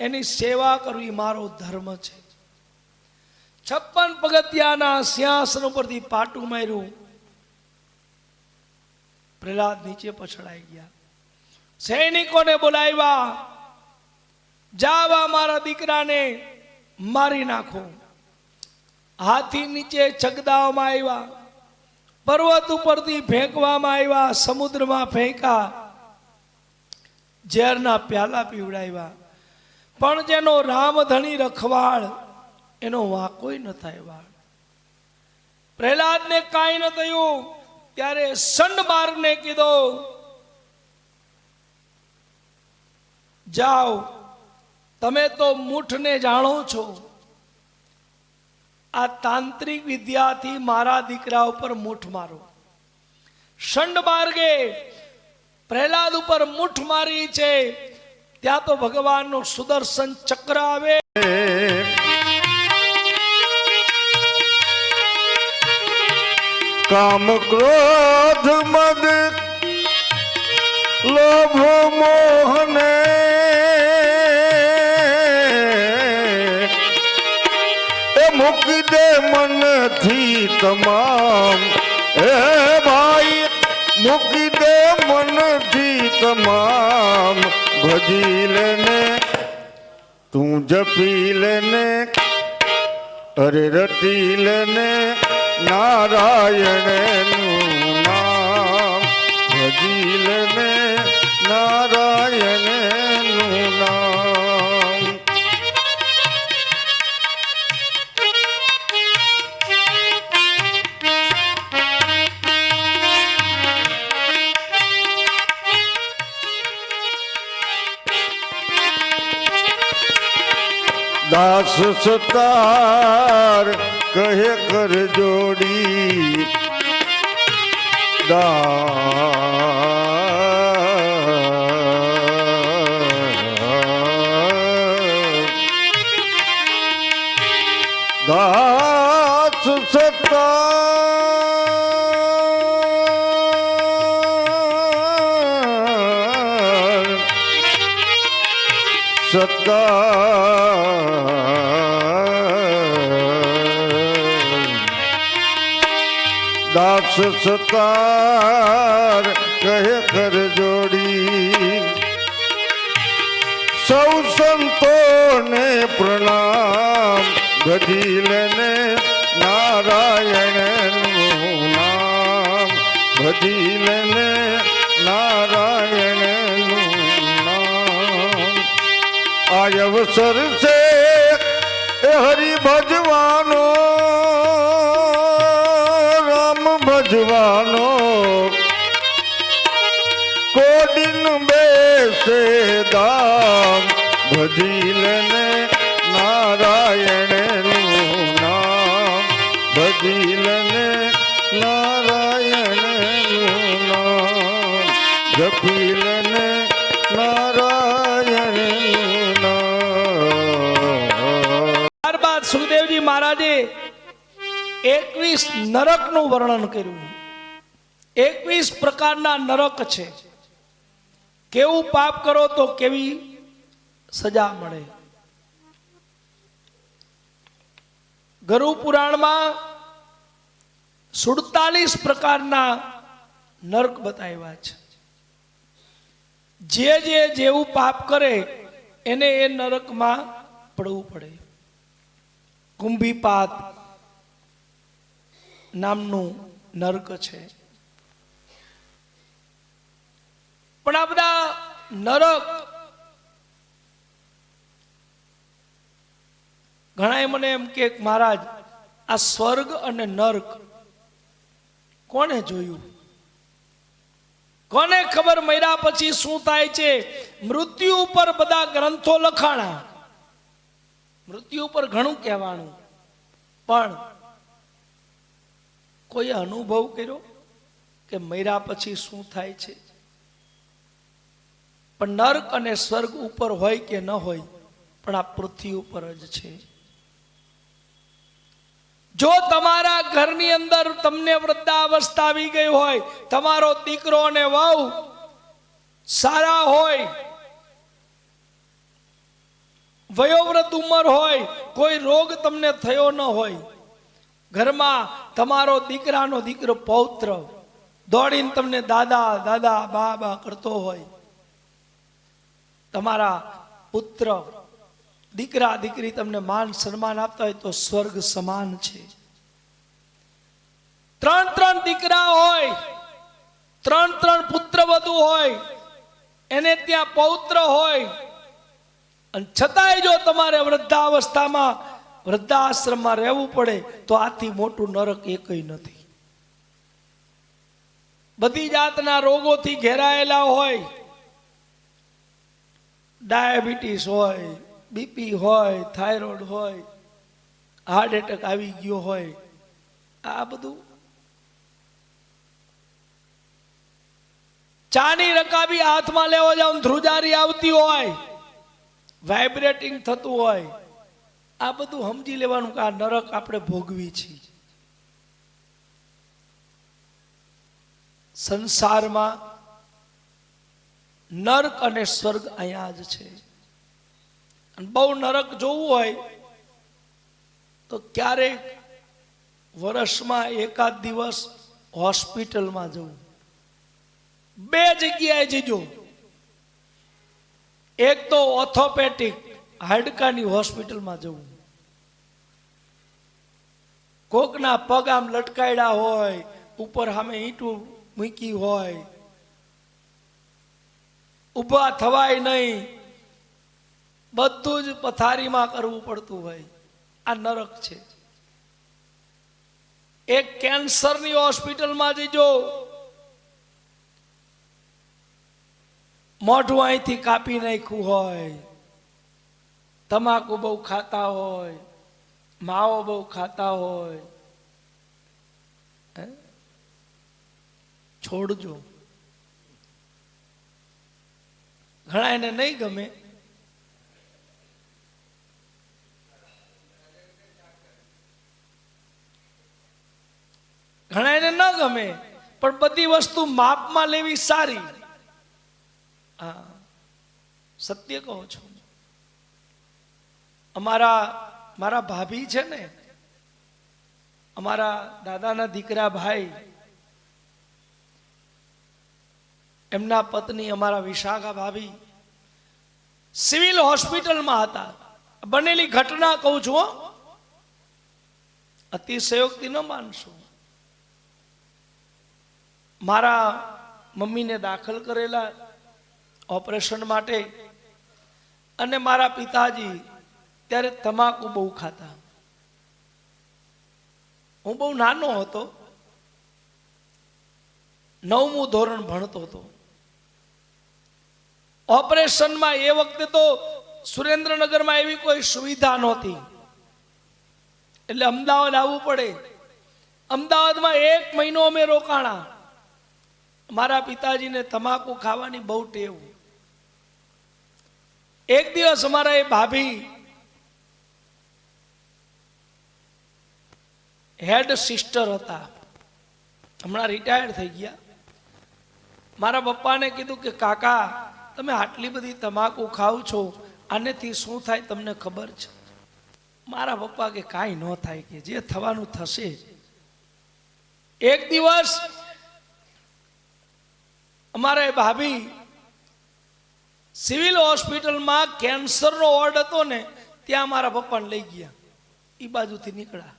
એની સેવા કરવી મારો ધર્મ છે. 56 પગથિયાના સિંહાસન ઉપરથી પાટું માર્યું. પ્રહલાદ નીચે પછડાઈ ગયા. સૈનિકોને બોલાવ્યા, જાવા મારા દીકરાને મારી નાખો. હાથી નીચે ચગદાવવામાં આવ્યા, પર્વત ઉપરથી ફેંકવામાં આવ્યા, સમુદ્રમાં ફેંકા, ઝેરના પ્યાલા પીવડાવ્યા. પણ જેનો રામધણી રખવાળ એનો વાંકોય ન થાય વાળ. પ્રહલાદને કાંઈ ન થયું. ત્યારે ષંડ માર્ગને કીધો, જાઓ, તમે તો મૂઠને જાણો છો. આ તાંત્રિક વિદ્યાથી મારા દીકરા ઉપર મૂઠ મારો. ષંડ માર્ગે પ્રહલાદ ઉપર મૂઠ મારી છે. ત્યાં તો ભગવાનનું સુદર્શન ચક્ર આવે. કામ ક્રોધ મદ લોભ મોહને એ મૂકી દે મનથી તમામ. એ ભાઈ મૂકી દે મનથી તમામ. ભજી લેને તું જપી લેને, અરે રટી લેને નારાયણનું નામ. ભજી લેને નારાયણનું નામ. દાસ સતાર કહે કર જોડી, દાસ દાસ સતાર કહે કર જોડી. સૌ સંતોને પ્રણામ. ભજી લેને નારાયણનું નામ. ભજી લેને નારાયણનું નામ. આ અવસર છે એ હરિ ભજવાનો, ભજવાનો. કોડિન બેસે દામ. ભજી લેને નારાયણનું નામ. ભજી લેને નારાયણનું નામ. સુખદેવજી મહારાજે 21 નરકનું વર્ણન કર્યું. 21 પ્રકારના નરક છે. કેવું પાપ કરો તો કેવી સજા મળે. ગરુ પુરાણમાં 47 પ્રકારના નરક બતાવ્યા છે. જે જેવું પાપ કરે એને એ નરકમાં પડવું પડે. કુંભીપાત નામનું નરક છે. પણ આ બધા નરક ઘણા મને એમ કે મહારાજ આ સ્વર્ગ અને નરક કોને જોયું? કોને ખબર મર્યા પછી શું થાય છે? મૃત્યુ ઉપર બધા ગ્રંથો લખાણા, મૃત્યુ ઉપર ઘણું કહેવાનું, પણ કોઈ અનુભવ કર્યો કે મર્યા પછી શું થાય છે? પણ નરક અને સ્વર્ગ ઉપર હોય કે ન હોય, પણ આ પૃથ્વી ઉપર જ છે. જો તમારા ઘરની અંદર તમને વૃદ્ધાવસ્થા આવી ગઈ હોય, તમારો દીકરો અને વહુ સારા હોય, વયોવૃદ્ધ ઉંમર હોય, કોઈ રોગ તમને થયો ન હોય, ઘરમાં તમારો દીકરાનો દીકરો પૌત્ર દોડીને તમને દાદા દાદા બા બા કરતો હોય, તમારા પુત્ર દીકરા દીકરી તમને માન સન્માન આપતા હોય, તો સ્વર્ગ સમાન છે. 3 દીકરા હોય, 3 પુત્ર વધુ હોય, એને ત્યાં પૌત્ર હોય, અને છતાંય જો તમારે વૃદ્ધાવસ્થામાં વૃદ્ધાશ્રમમાં રહેવું પડે તો આથી મોટું નરક એકય નથી. બધી જાતના રોગોથી ઘેરાયેલા હોય, ડાયાબિટીસ હોય, બીપી હોય, થાઇરોઇડ હોય, હાર્ટ એટેક આવી ગયો હોય, આ બધું ચાની રકાબી હાથમાં લેવા જાવ ધ્રુજારી આવતી હોય, વાઇબ્રેટિંગ થતું હોય, આ બધું સમજી લેવાનું કે આ નરક આપણે ભોગવી છીએ. સંસારમાં નરક અને સ્વર્ગ અહીંયા જ છે. બહુ નરક જોવું હોય તો ક્યારેક વર્ષમાં એકાદ દિવસ હોસ્પિટલમાં જવું. 2 જગ્યાએ જજો. એક તો ઓર્થોપેડિક હાડકાની હોસ્પિટલમાં જવું. કોકના પગ આમ લટકાયડા હોય, ઉપર સામે ઈંટું મૂકી હોય, ઊભા થવાય નહીં, બધું જ પથારીમાં કરવું પડતું હોય, આ નરક છે. એક કેન્સરની હોસ્પિટલમાં જજો, મોઢું અહીંથી કાપી નાખ્યું હોય, તમાકુ બહુ ખાતા હોય, માવો બહુ ખાતા હોય, છોડજો. ઘણા એને નહીં ગમે, ઘણા એને ન ગમે, પણ બધી વસ્તુ માપમાં લેવી સારી. હા, સત્ય કહો છો. મારા ભાભી છે ને, અમારા દાદાના દીકરા ભાઈ, એમના પત્ની અમારા વિશાખા ભાભી સિવિલ હોસ્પિટલમાં હતા. બનેલી ઘટના કહું છું, અતિશયોક્તિ ન માનશો. મારા મમ્મીને દાખલ કરેલા ઓપરેશન માટે, અને મારા પિતાજી ત્યારે તમાકુ બહુ ખાતા. હું બહુ નાનો હતો, 9મું ધોરણ ભણતો હતો. ઓપરેશનમાં એ વખતે તો સુરેન્દ્રનગરમાં એવી કોઈ સુવિધા નહોતી, એટલે અમદાવાદ આવવું પડે. અમદાવાદમાં 1 મહિનો અમે રોકાણા. મારા પિતાજીને તમાકુ ખાવાની બહુ ટેવ. એક દિવસ અમારા એ ભાભી હેડ સિસ્ટર હતા, હમણાં રિટાયર્ડ થઈ ગયા. મારા પપ્પાને કીધું કે કાકા તમે આટલી બધી તમાકુ ખાવ છો, આનેથી શું થાય તમને ખબર છે? મારા પપ્પા કે કાંઈ ન થાય, કે જે થવાનું થશે. એક દિવસ અમારા ભાભી સિવિલ હોસ્પિટલમાં કેન્સરનો વોર્ડ હતો ને, ત્યાં મારા પપ્પાને લઈ ગયા. એ બાજુથી નીકળ્યા,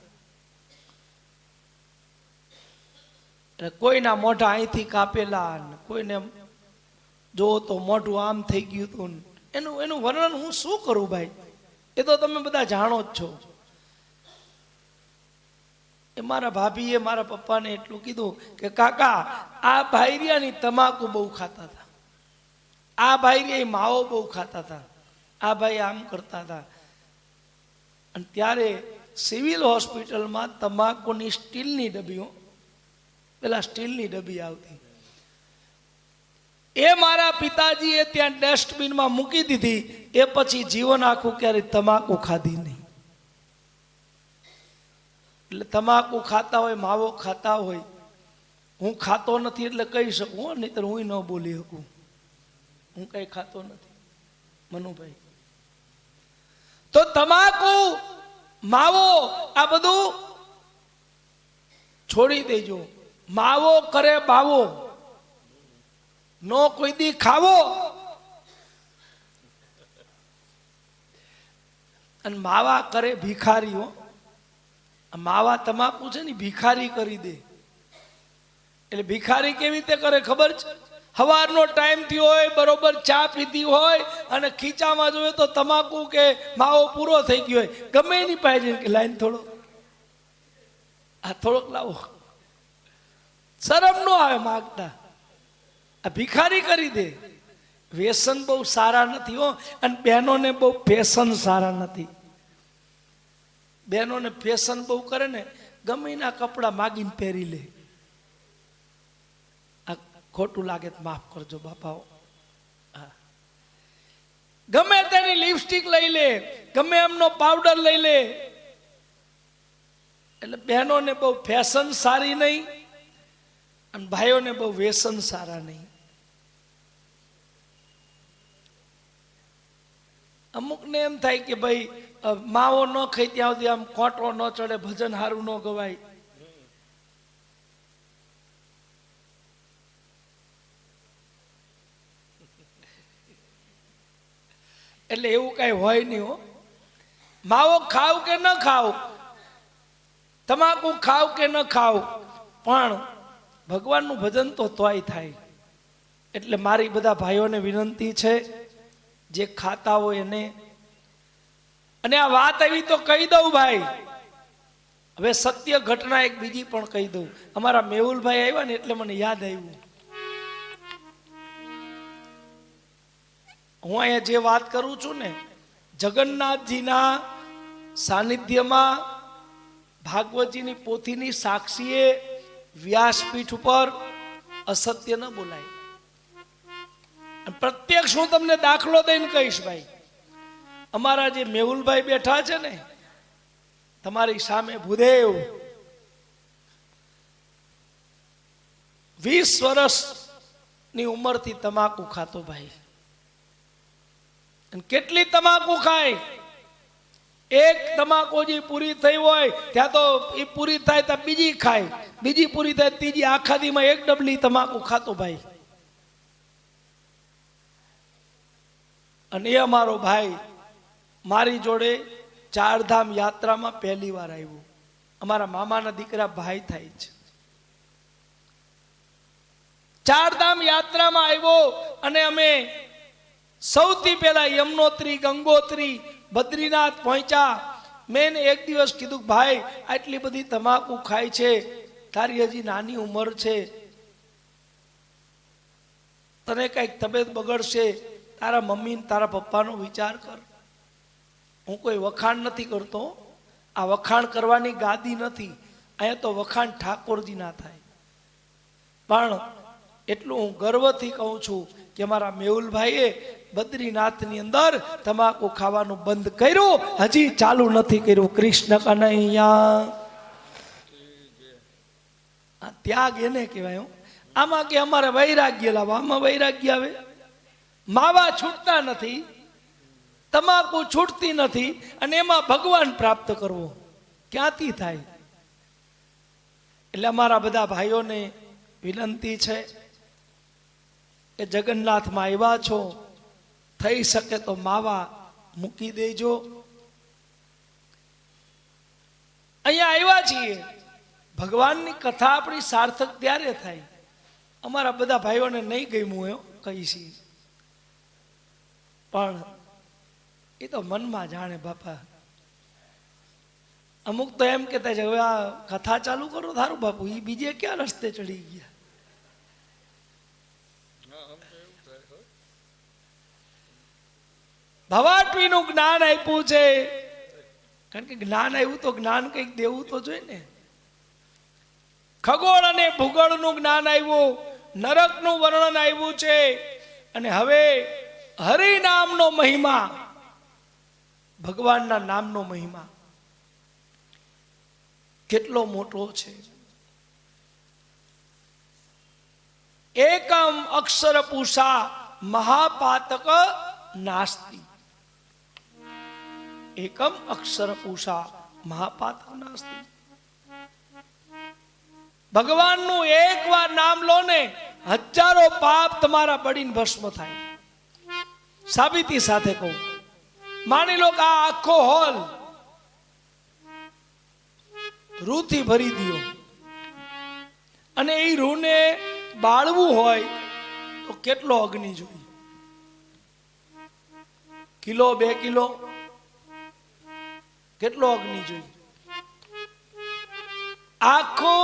કોઈના મોઢા અહીંથી કાપેલા, કોઈને જો તો મોઢું આમ થઈ ગયું હતું. એનું વર્ણન હું શું કરું ભાઈ, એ તો તમે બધા જાણો જ છો. એ મારા ભાભીએ મારા પપ્પાને એટલું કીધું કે કાકા આ ભાઈરિયાની તમાકુ બહુ ખાતા હતા, આ ભાઈ માવો બહુ ખાતા હતા, આ ભાઈ આમ કરતા હતા. અને ત્યારે સિવિલ હોસ્પિટલમાં તમાકુની સ્ટીલની ડબ્બીઓ, પેલા સ્ટીલની ડબ્બી આવતી, એ મારા પિતાજીએ ત્યાં ડસ્ટબિનમાં મૂકી દીધી. એ પછી જીવન આખું ક્યારે તમાકુ ખાધી નહીં. એટલે તમાકુ ખાતા હોય, માવો ખાતા હોય, હું ખાતો નથી એટલે કહી શકું, નહીતર હું ન બોલી શકું. હું કઈ ખાતો નથી મનુભાઈ. તો તમાકુ માવો આ બધું છોડી દેજો. માવો કરે બાવો, નો કોઈ દી ખાવો. અને માવા કરે ભિખારીઓ. માવા તમાકુ છે ને ભિખારી કરી દે. એટલે ભિખારી કેવી રીતે કરે ખબર છે? સવારનો ટાઈમ થયો હોય, બરોબર ચા પીધી હોય, અને ખીચામાં જોયે તો તમાકુ કે માવો પૂરો થઈ ગયો હોય, ગમે એની પાસે કે લાઈન થોડો, આ થોડોક લાવો. શરમ નો આવે માગતા, આ ભિખારી કરી દે. વ્યસન બહુ સારા નથી હો. અને બહેનોને બહુ ફેશન સારા નથી. બહેનોને ફેશન બહુ કરે ને, ગમે એના કપડા માગીને પહેરી લે. આ ખોટું લાગે તો માફ કરજો બાપાઓ. ગમે તેની લિપસ્ટિક લઈ લે, ગમે એમનો પાવડર લઈ લે. એટલે બહેનોને બહુ ફેશન સારી નહીં, અને ભાઈઓને બહુ વ્યસન સારા નહીં. અમુકને એમ થાય કે ભાઈ માવો ન ખાઈ ત્યાં સુધી આમ કોટો ન ચડે, ભજન હારું ન ગવાય. એટલે એવું કઈ હોય નહીં હો. માવો ખાવ કે ન ખાવ, તમાકુ ખાવ કે ન ખાવ, પણ ભગવાનનું ભજન તો તોય થાય. એટલે મારી બધા ભાઈઓને વિનંતી છે, જે ખાતા હોય એને. અને આ વાત આવી તો કહી દઉં ભાઈ, હવે સત્ય ઘટના એક બીજી પણ કહી દઉં. અમારા મેહુલભાઈ આવ્યા ને એટલે મને યાદ આવ્યું. હું અહીંયા જે વાત કરું છું ને, જગન્નાથજીના સાનિધ્યમાં ભાગવતજીની પોથીની સાક્ષીએ વ્યાસપીઠ ઉપર અસત્ય ન બોલાય. પ્રત્યક્ષ હું તમને દાખલો દઈને કહીશ ભાઈ. અમારા જે મેહુલભાઈ બેઠા છે ને તમારી સામે, ભૂદેવ 20 વર્ષની ઉંમરથી તમાકુ ખાતો ભાઈ. અને કેટલી તમાકુ ખાય, એક તમાકુ જે પૂરી થઈ હોય ત્યાં તો એ પૂરી થાય ત્યાં બીજી ખાય, બીજી પૂરી થાય ત્રીજી, આખા દીમાં એક ડબલી તમાકુ ખાતો ભાઈ. અને એ અમારો ભાઈ મારી જોડે ચારધામ યાત્રામાં પહેલી વાર આવ્યો. અમારા મામાના દીકરા ભાઈ થાય છે. ચારધામ યાત્રામાં આવ્યો અને અમે સૌથી પહેલા યમનોત્રી, ગંગોત્રી, બદ્રીનાથ પહોંચ્યા. મેં એક દિવસ કીધું, ભાઈ આટલી બધી તમાકુ ખાય છે, તારી હજી નાની ઉંમર છે, તને કઈક તબિયત બગડશે, તારા મમ્મી તારા પપ્પાનો વિચાર કર. હું કોઈ વખાણ નથી કરતો, આ વખાણ કરવાની ગાદી નથી. અહીંયા તો વખાણ ઠાકોરજી ના થાય. પણ એટલું હું ગર્વથી કહું છું કે મારા મેહુલભાઈએ બદ્રીનાથની અંદર તમાકુ ખાવાનું બંધ કર્યું, હજી ચાલુ નથી કર્યું. કૃષ્ણ કનૈયા આ ત્યાગ એને કહેવાય હો. આમાં કે અમારે વૈરાગ્ય લાવો, આમાં વૈરાગ્ય આવે? માવા છૂટતા નથી, તમાકુ છૂટતી નથી, અને એમાં ભગવાન પ્રાપ્ત કરવો ક્યાંથી થાય? એટલે અમારા બધા ભાઈઓને વિનંતી છે કે જગન્નાથમાં આવ્યા છો, થઈ શકે તો માવા મૂકી દેજો. અહીંયા આવ્યા છીએ, ભગવાનની કથા આપણી સાર્થક ત્યારે થાય. અમારા બધા ભાઈઓને નહીં ગમ્યું એમ કહી છીએ, પણ એ તો મનમાં જાણે બાપા. અમુક તો એમ કહેતા છે હવે આ કથા ચાલુ કરો થારું બાપુ, એ બીજે ક્યાં રસ્તે ચડી ગયા. ભવાટવીનું જ્ઞાન આપ્યું છે, કારણ કે જ્ઞાન આવ્યું તો જ્ઞાન કંઈક દેવું તો જોઈએ ને. ખગોળ અને ભૂગોળનું જ્ઞાન આવ્યું, નરકનું વર્ણન આવ્યું છે, અને હવે હરિનામનો મહિમા, ભગવાનના નામનો મહિમા કેટલો મોટો છે. એકમ અક્ષર પૂષા મહાપાતક નાસ્તિ. એકમ અક્ષર પૂષા મહાપાતક નાસ્તિ. ભગવાનનું એકવાર નામ લો ને, હજારો પાપ તમારા બળીને ભસ્મ થાય. સાબિતી સાથે કહું, માની લો કે આ આખો હોલ રૂથી ભરી દો, અને એ રૂને બાળવું હોય તો કેટલો અગ્નિ જોઈએ? Kilo 2 kilo? કેટલો અગ્નિ જોઈએ? આખો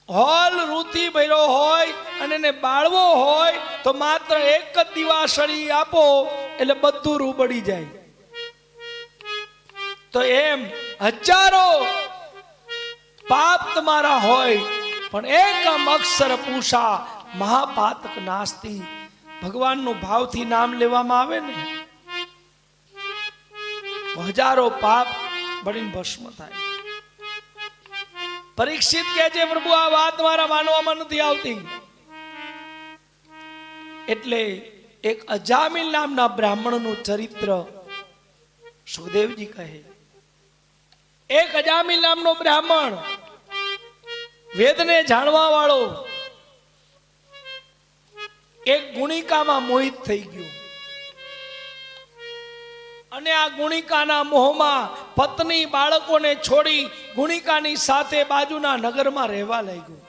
હોલ રૂથી ભર્યો હોય અને એને બાળવો હોય તો માત્ર એક જ દિવાસળી આપો એટલે બધું રૂ બળી જાય. તો એમ હજારો પાપ તમારા હોય, પણ એકમ અક્ષર પૂષા મહાપાતક નાસ્તિ. ભગવાનનું ભાવથી નામ લેવામાં આવે ને, હજારો પાપ બળીને ભસ્મ થાય. પરીક્ષિત કહે છે પ્રભુ આ વાત મારા માનવામાં નથી આવતી. એટલે એક અજામિલ નામના બ્રાહ્મણનું ચરિત્ર સુખદેવજી કહે. એક અજામિલ નામનો બ્રાહ્મણ, વેદને જાણવા વાળો, એક ગુણિકામાં મોહિત થઈ ગયો, અને આ ગુણિકાના મોહમાં પત્ની બાળકોને છોડી ગુણિકાની સાથે બાજુના નગરમાં રહેવા લાગ્યો.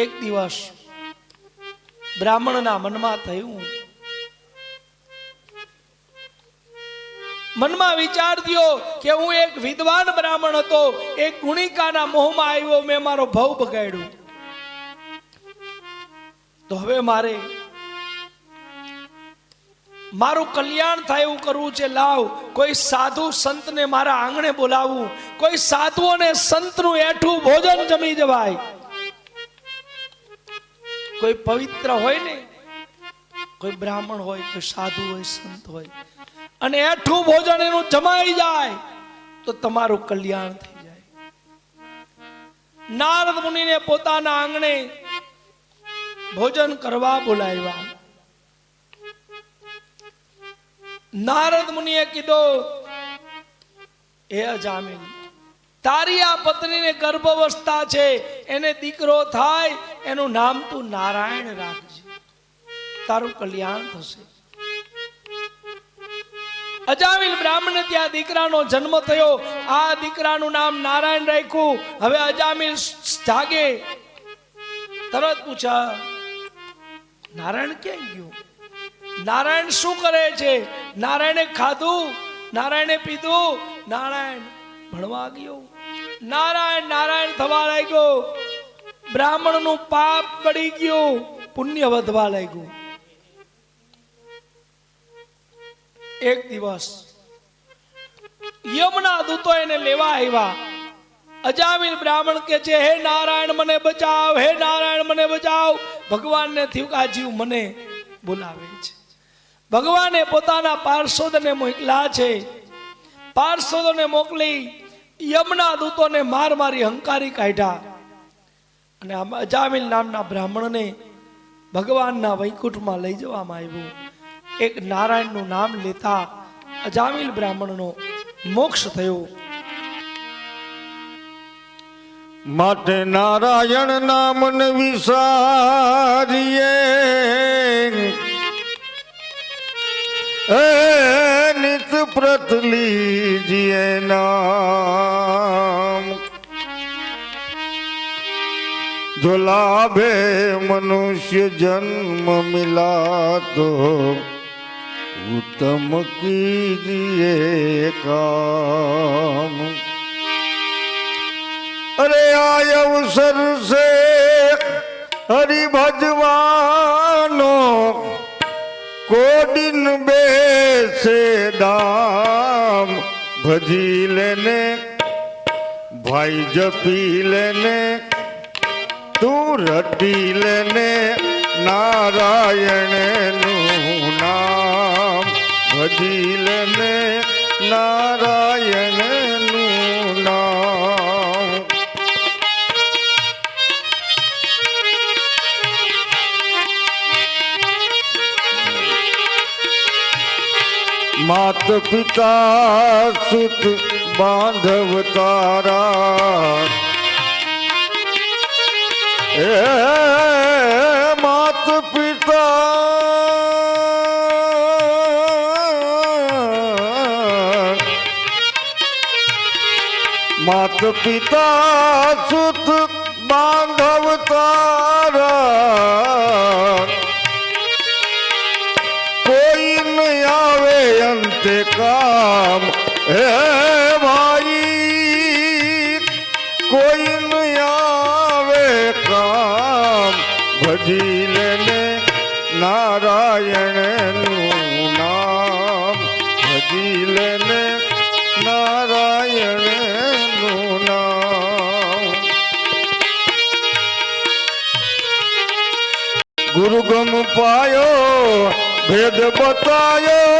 એક દિવસ બ્રાહ્મણના મનમાં થયું, મનમાં વિચાર થયો કે હું એક વિદ્વાન બ્રાહ્મણ હતો, એક ગુણિકાના મોહમાં આવ્યો, મેં મારો ભવ બગાડ્યો, તો હવે મારું કલ્યાણ થાય એવું કરવું છે. લાવ કોઈ સાધુ સંતને મારા આંગણે બોલાવું, કોઈ સાધુ અને સંતનું એઠું ભોજન જમી જવાય. કોઈ પવિત્ર હોય ને, કોઈ બ્રાહ્મણ હોય, કોઈ સાધુ હોય, સંત હોય, અને એઠું ભોજન એનું જમાઈ જાય તો તમારું કલ્યાણ થઈ જાય. નારદ મુનિને પોતાના આંગણે ભોજન કરવા બોલાવ્યા. નારદ મુનિએ કીધું, હે અજામિલ, તારી આ પત્નીને ગર્ભાવસ્થા છે, એને દીકરો થાય એનું નામ તું નારાયણ રાખજે, તારું કલ્યાણ થશે. અજામિલ બ્રાહ્મણ ત્યાં દીકરાનો જન્મ થયો, આ દીકરાનું નામ નારાયણ રાખ્યું. હવે અજામિલ જાગે, તરત પૂછા, નારાયણ ક્યાં ગયો? નારાયણ શું કરે છે? નારાયણે ખાધું, નારાયણે પીધું, નારાયણ ભણવા ગયો. નારાયણ નારાયણ થવા લાગ્યો. બ્રાહ્મણનું પાપ બળી ગયું, પુણ્ય વધવા લાગ્યું. એક દિવસ યમના દૂતો એને લેવા આવ્યા. અજામિલ બ્રાહ્મણ કે છે, હે નારાયણ મને બચાવ, હે નારાયણ મને બચાવ. ભગવાનને થયું કે આ જીવ મને બોલાવે છે. ભગવાને પોતાના પાર્ષદને મોકલા છે. પાર્ષદોને મોકલી યમના દૂતોને માર મારી હંકારી કાઢ્યા અને આ અજામિલ નામના બ્રાહ્મણને ભગવાનના વૈકુંઠમાં લઈ જવામાં આવ્યું. એક નારાયણનું નામ લેતા અજામિલ બ્રાહ્મણનો મોક્ષ થયો. માટે નારાયણ નામને વિસારીએ નિત પ્રત લીજીએ નામ. જો લાભે મનુષ્ય જન્મ મિલા તો उत्तम कीजिए काम. अरे आय अवसर से हरि भजवानो को दिन बेसे दाम. भजी लेने भाई जपी लेने तू रटी लेने नारायण નું નામ. ભજી લેને નારાયણ નું નામ. માત પિતા સુત બાંધવ તારા માત પિતા માત પિતા સુત બાંધવ તારા કોઈ ન આવે અંતે કામ. હે ભાઈ કોઈ ન આવે કામ. ભજી લેને નારાયણ નું નામ. ભજી લેને નારાયણ નું નામ. ગુરુ ગમ પાયો ભેદ બતાયો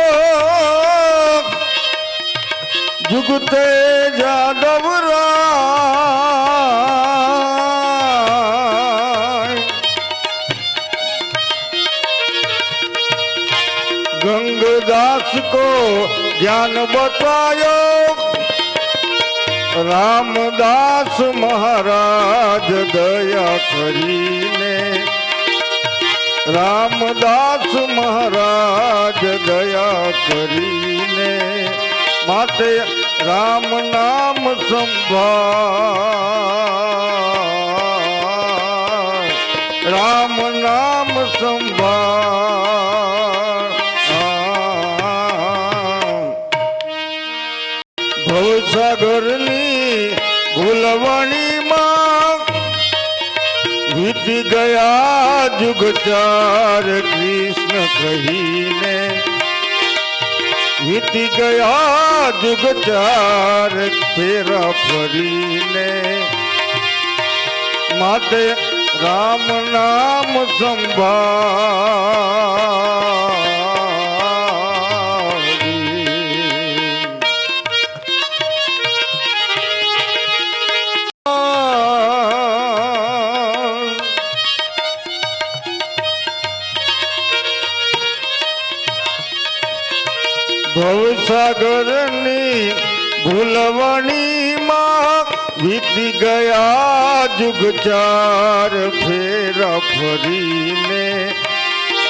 જુગતે જાદવ રાય. गंगदास को ज्ञान बतायो रामदास महाराज दया करीने. रामदास महाराज दया करीने માટે રામ નામ સંભાળ. રામ નામ સંભાળ. ભવસાગરની ભૂલવણીમાં વીતી ગયા જુગ ચાર કૃષ્ણ કહીને. વીતી ગયા જુગ ચાર ફેરા ફરીને માટે રામ નામ ભવસાગરની ભૂલવણીમાં વીતી ગયા જુગ ચાર ફેરા ફરીને.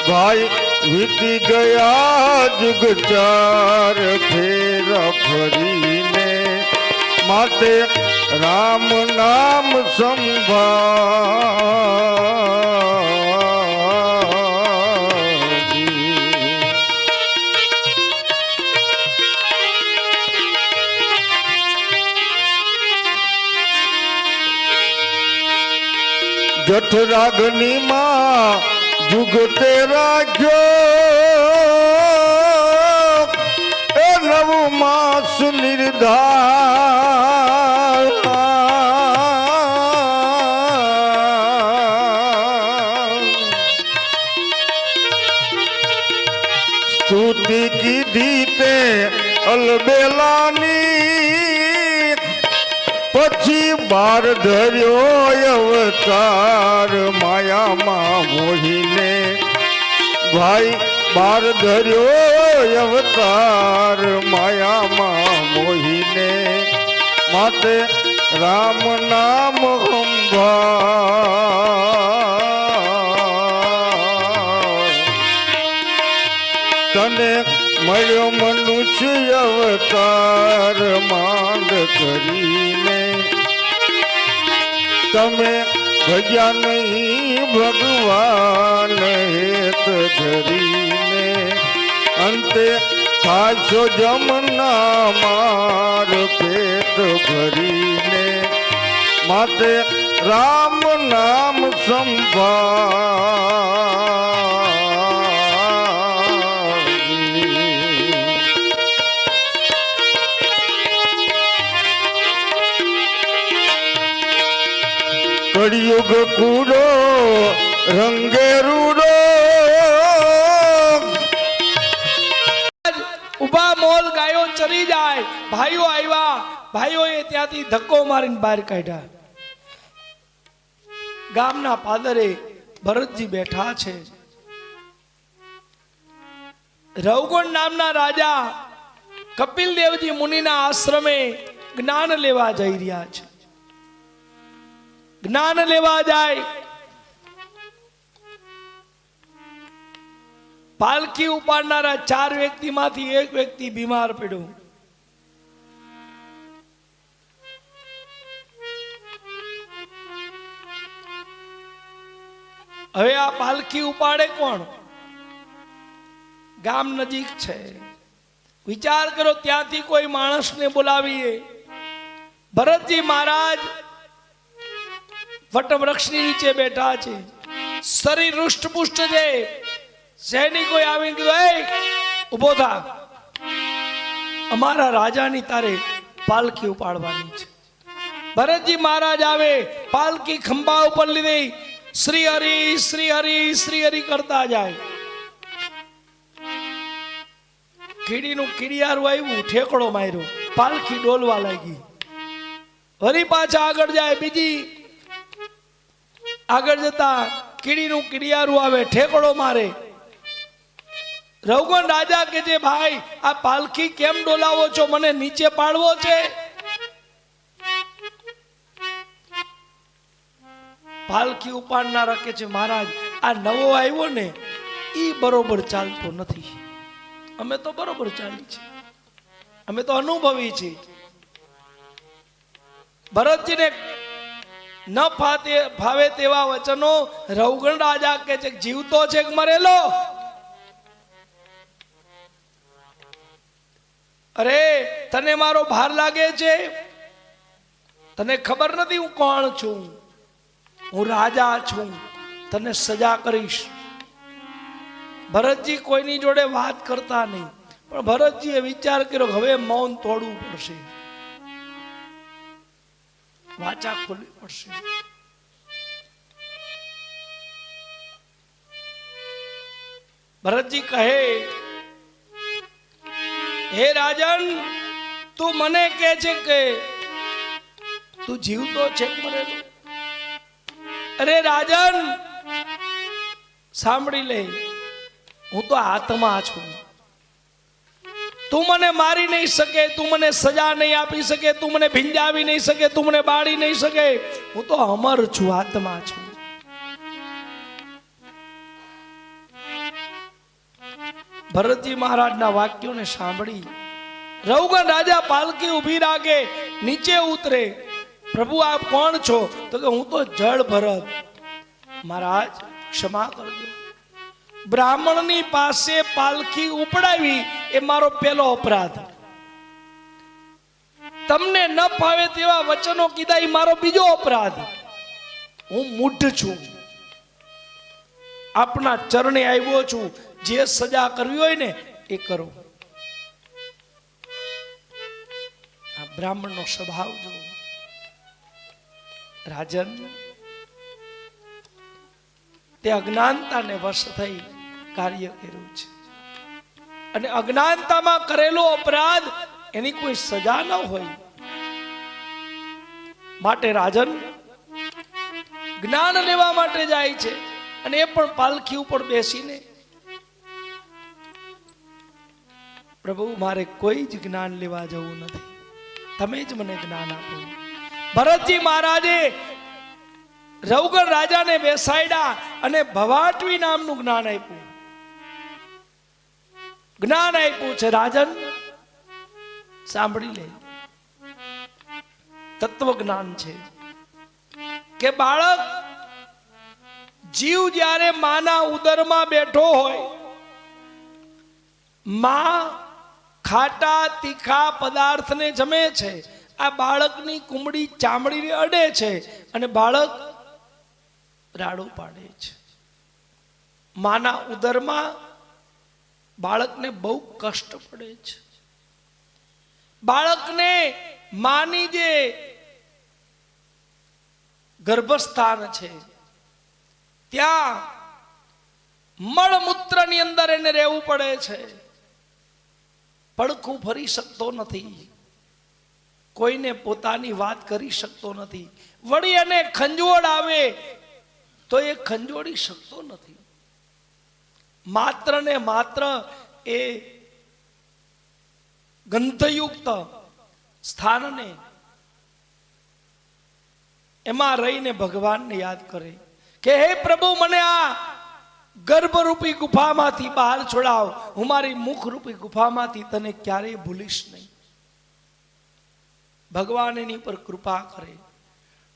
ભાઈ વીતી ગયા જુગ ચાર ફેરા ફરીને માટે રામ નામ સંભાળ. જઠરાગની માં જુગતે રાખ્યો એ નવું માસ નિર્ધાર. સ્તુતિ કીધી તે અલબેલાની પછી બાર ધર્યો અવતાર માયામાં મોહીને ભાઈ બાર ધર્યો અવતાર માયામાં મોહીને માતે રામ નામ સંભાળ તને મળ્યો મનુષ્ય અવતાર માંડ કરીને તમે ભજ્યા નહીં ભગવાન હેત ધરીને અંતે ખાશો જમના માર પેટ ભરીને માતે રામ નામ સંભાળ કળિયુગ કૂડો રંગે રૂડો ઉભા મોલ ગાયો ચરી જાય ભાઈઓ આવ્યા ભાઈઓએ ત્યાંથી ધક્કો મારીને બહાર કાઢ્યા ગામના પાદરે ભરતજી બેઠા છે રવગુણ નામના રાજા કપિલ દેવજી મુનિના આશ્રમે જ્ઞાન લેવા જઈ રહ્યા છે જ્ઞાન લેવા જાય પાલખી ઉપાડનારા 4 વ્યક્તિમાંથી એક વ્યક્તિ બીમાર પડ્યો હવે આ પાલખી ઉપાડે કોણ ગામ નજીક છે વિચાર કરો ત્યાંથી કોઈ માણસને બોલાવીએ ભરતજી મહારાજ વટવૃક્ષની નીચે બેઠા છે શરીર રૂષ્ટપુષ્ટ છે સૈનિકો આવીને કીધું એ ઉભો થા અમારા રાજાની તારે પાલખી ઉપાડવાની છે ભરતજી મહારાજ આવે પાલખી ખંભા ઉપર લીધી શ્રી હરિ શ્રી હરિ શ્રી હરિ કરતા જાય કીડીનું કીડિયારું આવ્યું ઠેકડો માર્યો પાલખી ડોલવા લાગી વળી પાછા આગળ જાય બીજી આગળ જતા કીડીનું કીડિયારું આવે ઠેકડો મારે રવગણ રાજા કે છે ભાઈ આ પાલખી કેમ ડોલાવો છો મને નીચે પાડવો છે પાલખી ઉપાડનારા કે છે મહારાજ આ નવો આવ્યો ને ઈ બરોબર ચાલતો નથી અમે તો બરોબર ચાલી છે અમે તો અનુભવી છે ભરતજીને ન ફાવે તેવા વચનો રવગણ રાજા કે છે જીવતો છે કે મરેલો અરે તને મારો ભાર લાગે છે તને ખબર નથી હું કોણ છું હું રાજા છું તને સજા કરીશ ભરતજી કોઈની જોડે વાત કરતા નહીં પણ ભરતજીએ વિચાર કર્યો હવે મૌન તોડવું પડશે વાચા ખોલવી પડશે ભરતજી કહે હે રાજન તું મને કહે છે કે તું જીવતો છે કે મરેલો અરે રાજન સાંભળી લે હું તો આત્મા છું તું મને મારી નહીં શકે તું મને સજા નહીં આપી શકે તું મને ભીંજાવી નહીં શકે તું મને બાળી નહીં શકે હું તો અમર છું આત્મા છું ભરતજી મહારાજના વાક્યોને સાંભળી રવગણ રાજા પાલકી ઊભી રાખે નીચે ઉતરે પ્રભુ આપ કોણ છો તો કે હું તો જળ ભરત મહારાજ ક્ષમા કરજો બ્રાહ્મણની પાસે પાલખી ઉપડાવી એ મારો પહેલો અપરાધ તમને ન ફાવે તેવા વચનો કીધા એ મારો બીજો અપરાધ હું મૂઢ છું આપના ચરણે આવ્યો છું જે સજા કરવી હોય ને એ કરો આ બ્રાહ્મણનો સ્વભાવ જો રાજન તે અજ્ઞાનતાને વશ થઈ કાર્ય કર્યું છે અને અજ્ઞાનતામાં કરેલો અપરાધ એની કોઈ સજા ન હોય માટે રાજન જ્ઞાન લેવા માટે જાય છે, અને એ પણ પાલખી ઉપર બેસીને. પ્રભુ મારે કોઈ જ જ્ઞાન લેવા જવું નથી, તમે જ મને જ્ઞાન આપો. ભરતજી મહારાજે રવગણ રાજાને બેસાડ્યા અને ભવાટવી નામનું જ્ઞાન આપ્યું. જ્ઞાન આપ્યું છે રાજન, સાંભળી લે. તત્વ જ્ઞાન છે કે બાળક જીવ જ્યારે માના ઉદરમાં બેઠો હોય, માં ખાટા તીખા પદાર્થને જમે છે, આ બાળકની કુમળી ચામડીને અડે છે અને બાળક રાડો પાડે છે. માના ઉદરમાં બાળકને બહુ કષ્ટ પડે છે. બાળકને માની જે ગર્ભસ્થાન છે ત્યાં મળમૂત્રની અંદર એને રહેવું પડે છે. પડખું ફરી શકતો નથી, કોઈને પોતાની વાત કરી શકતો નથી. વળી એને ખંજોળ આવે તો એ ખંજોળી શકતો નથી. માત્ર ને માત્ર એ ગંધયુક્ત સ્થાનને એમાં રહીને ભગવાનને યાદ કરે કે હે પ્રભુ, મને આ ગર્ભરૂપી ગુફામાંથી બહાર છોડાવ, હું મારી મુખરૂપી ગુફામાંથી તને ક્યારેય ભૂલીશ નહીં. ભગવાન એની પર કૃપા કરે.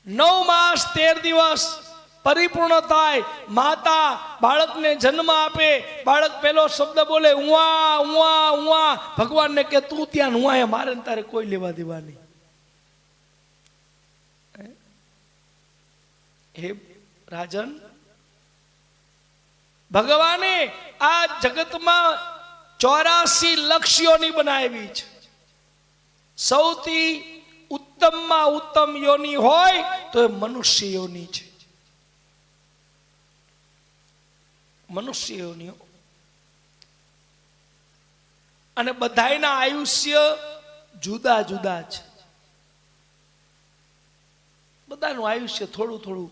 9 માસ 13 દિવસ પરિપૂર્ણ થાય, માતા બાળકને જન્મ આપે. બાળક પેલો શબ્દ બોલે ઉવા ઉવા ઉવા. ભગવાનને કે તું ત્યાં ઉવા, મારે તારે કોઈ લેવા દેવા નહીં. હે રાજન, ભગવાને આ જગતમાં 84 લક્ષ્યોની બનાવી છે. સૌથી ઉત્તમમાં ઉત્તમ યોની હોય તો એ મનુષ્ય યોની છે. મનુષ્ય યોનિઓ, અને બધાયના આયુષ્ય જુદા જુદા છે. બધાનું આયુષ્ય થોડું થોડું.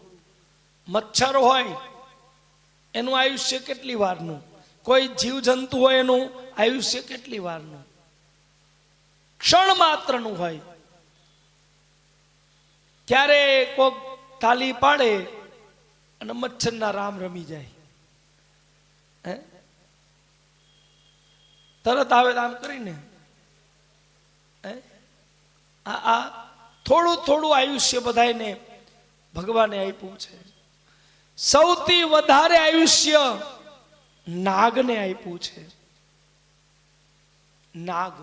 મચ્છર હોય એનું આયુષ્ય કેટલી વારનું, કોઈ જીવજંતુ હોય એનું આયુષ્ય કેટલી વારનું, ક્ષણ માત્રનું હોય. ત્યારે કોક તાલી પાડે અને મચ્છરના રામ રમી જાય. તરત આવે આમ કરીને. આ થોડું થોડું આયુષ્ય બધાને ભગવાને આપ્યું છે. સૌથી વધારે આયુષ્ય નાગને આપ્યું છે. નાગ,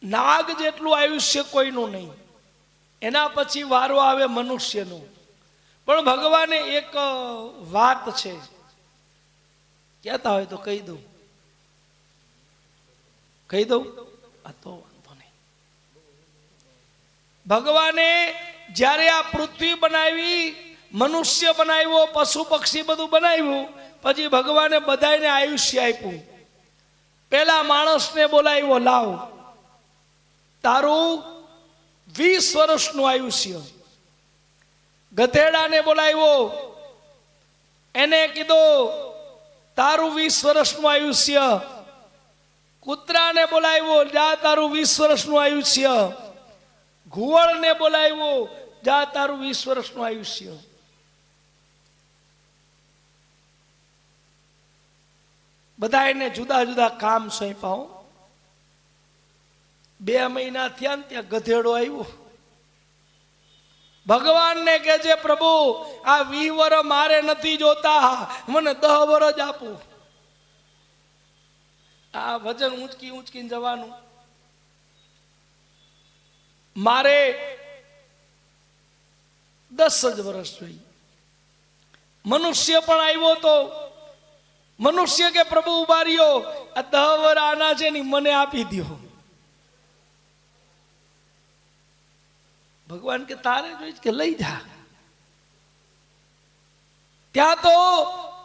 નાગ જેટલું આયુષ્ય કોઈનું નહીં. એના પછી વારો આવે મનુષ્યનો. પણ ભગવાને એક વાત છે, કહેતા હોય તો કહી દઉં. કહી દઉં? આ તો વાંધો નહીં. ભગવાને જ્યારે આ પૃથ્વી બનાવી, મનુષ્ય બનાવ્યો, પશુ પક્ષી બધું બનાવ્યું, પછી ભગવાને બધાને આયુષ્ય આપ્યું. પેલા માણસને બોલાવ્યો, લાવ તારું 20 વર્ષનું આયુષ્ય. ગધેડાને બોલાવ્યો, એને કીધું તારું 20 વર્ષનું આયુષ્ય. કૂતરાને બોલાવ્યો, જા તારું 20 વર્ષનું આયુષ્ય. ઘુવડને બોલાવ્યો, જા તારું 20 વર્ષનું આયુષ્ય. બધા એને જુદા જુદા કામ સોંપ્યા. 2 મહિના થયા ને ત્યાં ગધેડો આવ્યો. ભગવાનને કે છે પ્રભુ, આ 20 વર્ષ મારે નથી જોતા, મને 10 વર્ષ જ આપો. આ વજન ઊંચકી ઊંચકીને જવાનું, મારે 10 જ વર્ષ જોઈએ. મનુષ્ય પણ આવ્યો તો મનુષ્ય કે પ્રભુ ઉભા રહ્યો, આ 10 વર્ષ આના છે ને મને આપી દો. ભગવાન કે તારે જોઈ કે લઈ જા. ત્યાં તો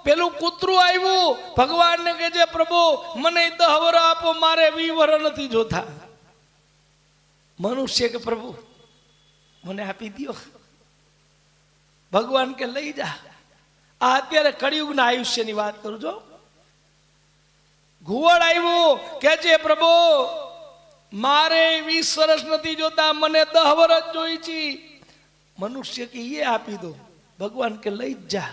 પેલું કૂતરું આવ્યું ભગવાનને કે છે પ્રભુ મને 10 વરસ આપો, મારે 20 વરસ નથી જોતા. મનુષ્ય કે પ્રભુ મને આપી દ્યો. ભગવાન કે લઈ જા. આ અત્યારે કળિયુગના આયુષ્યની વાત કરું છું. ઘુવડ આવ્યું કે છે પ્રભુ મારે 20 વર્ષ નથી જોતા, મને 10 વર્ષ જોઈ છે. મનુષ્ય કે એ આપી દો. ભગવાન કે લઈ જા.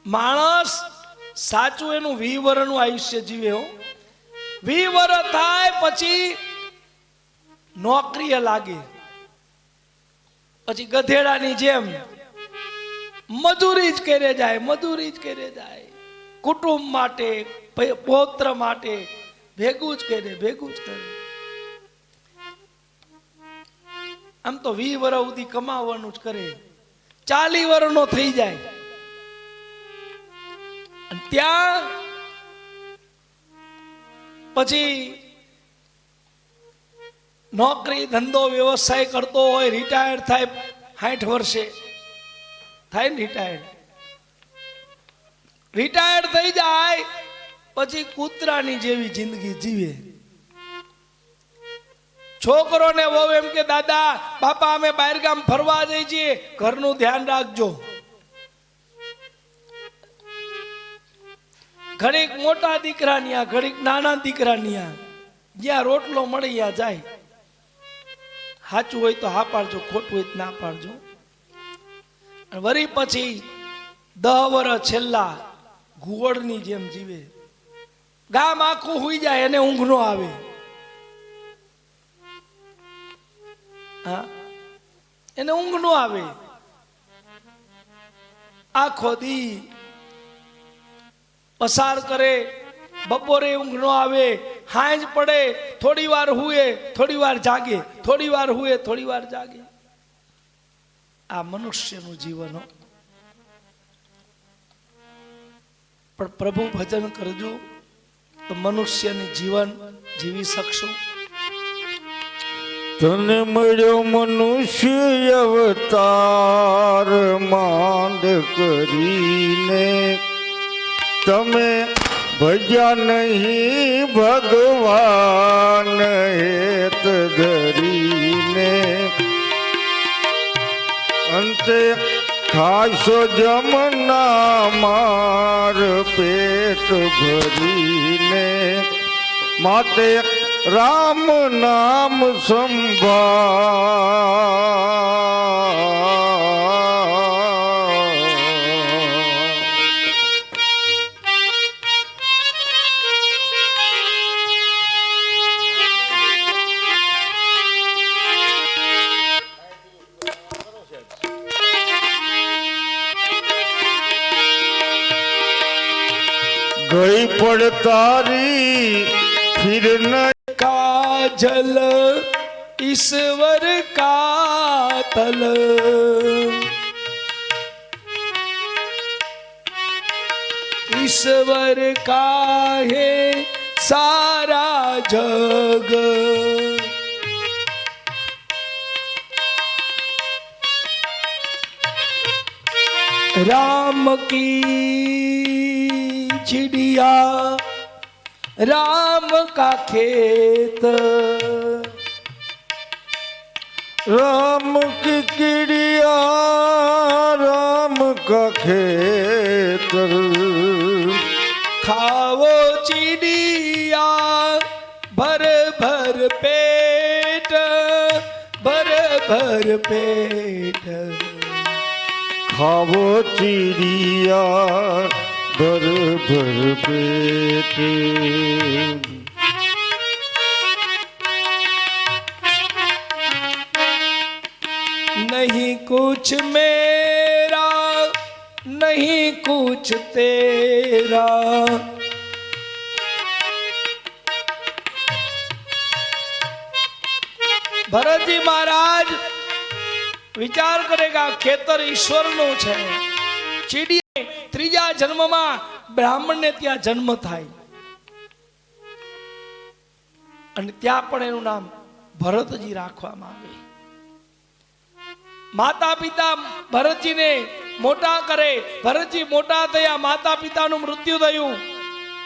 માણસ સાચું એનું 20 વર્ષનું આયુષ્ય જીવે હો. 20 વર્ષ થાય પછી નોકરીએ લાગે, પછી ગધેડાની જેમ મજૂરી જ કરે જાય, મજૂરી જ કરે જાય. કુટુંબ માટે, પૌત્ર માટે ભેગું જ કરે, ભેગું જ કરે. આમ તો 20 વર્ષ સુધી કમાવાનું જ કરે. 40 વર્ષનો થઈ જાય ત્યાં પછી નોકરી ધંધો વ્યવસાય કરતો હોય, રિટાયર્ડ થાય 60 વર્ષે થાય ને રિટાયર્ડ થઈ જાય પછી કૂતરાની જેવી જિંદગી જીવે. છોકરોને વહુ એમ કે દાદા બાપા અમે બહાર ગામ ફરવા જઈએ છીએ, ઘરનું ધ્યાન રાખજો. ઘડીક મોટા દીકરા ન્યા, ઘડીક નાના દીકરા ન્યા, જ્યાં રોટલો મળે ત્યાં જાય. સાચું હોય તો હા પાડજો, ખોટું હોય તો ના પાડજો. વળી પછી 10 વર્ષ છેલ્લા ઘુવડની જેમ જીવે. ગામ આખું હુઈ જાય, એને ઊંઘ નો આવે. હા, એને ઊંઘ નો આવે. આખો દી પસાર કરે, બપોરે ઊંઘ નો આવે, હાંજ પડે થોડી વાર હુએ, થોડી વાર જાગે, થોડી વાર હુએ, થોડી વાર જાગે. આ મનુષ્યનું જીવન. પણ પ્રભુ ભજન કરજો તો મનુષ્યનું જીવન જીવી શકશો. તને મળ્યો મનુષ્ય અવતાર માંડ કરીને, તમે ભજ્યા નહીં ભગવાન હેત ધરીને. અંતે ખાશો જમના માર પેટ ભરીને, માટે રામ નામ સંભાળ. गई पड़तारी फिर न काजल ईश्वर का तल, ईश्वर का है सारा जग. राम की चिड़िया राम का खेत, राम की चिड़िया राम का खेत. खाओ चिड़िया भर भर पेट, भर भर पेट. खाओ चिड़िया भर भर पेट. नहीं कुछ मेरा नहीं कुछ तेरा, भरत जी महाराज विचार करेगा खेतर ईश्वर नो छे. चीड़ी त्रीजा जन्म में ब्राह्मण ने त्या जन्म थाय अने त्या पण एनुं नाम भरतजी राखवामां आवे. માતા પિતા ભરતજીને મોટા કરે, ભરતજી મોટા થયા, માતા પિતાનું મૃત્યુ થયું.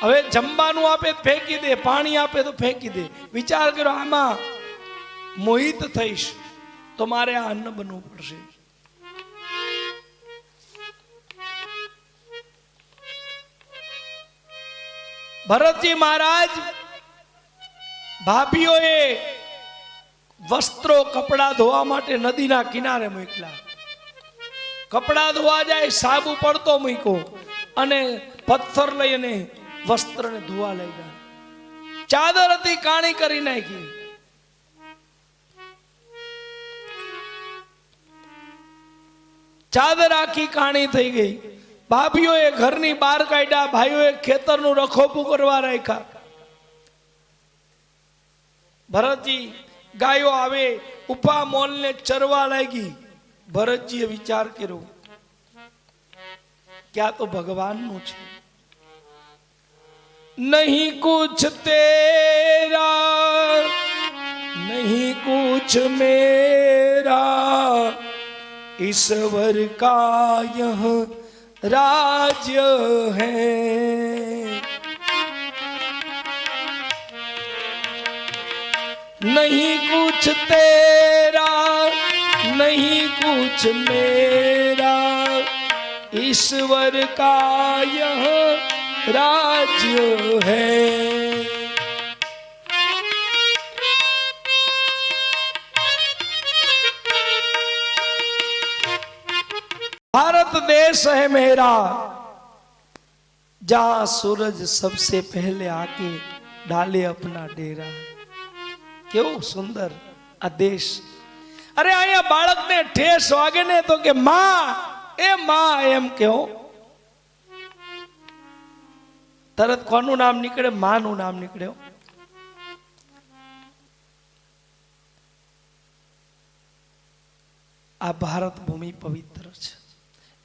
હવે જમવાનું આપે તો ફેંકી દે, પાણી આપે તો ફેંકી દે. વિચાર કર્યો આમાં મોહિત થઈશ તો મારે આ અન્ન બનવું પડશે. ભરતજી મહારાજ ભાભીઓએ વસ્ત્રો કપડા ધોવા માટે નદીના કિનારે મૂક્યા. કપડા ધોવા જાય, સાબુ પડતો મૂક્યો અને પથ્થર લઈને વસ્ત્રને ધોવા લઈ ગયા. ચાદર હતી કાણી કરી નાખી. ચાદર આખી કાણી થઈ ગઈ. ભાભીઓએ ઘરની બહાર કાઢ્યા, ભાઈઓએ ખેતરનું રખોપું કરવા રાખ્યા. ભરતજી ગાયો આવે ઉપા મોલને ચરવા લાગી. ભરતજીએ વિચાર કર્યો કે આ તો ભગવાનનું છે. નહીં કુછ તેરા નહીં કુછ મેરા ईश्वर का यह राज्य है. नहीं कुछ तेरा नहीं कुछ मेरा ईश्वर का यह राज्य है. भारत देश है मेरा जहां सूरज सबसे पहले आके डाले अपना डेरा. કેવું સુંદર આ દેશ. અરે અહીંયા બાળકને ઠેસ વાગે ને તો કે માં એમ કેવો, તરત કોનું નામ નીકળે? માનું નામ નીકળે. આ ભારત ભૂમિ પવિત્ર છે.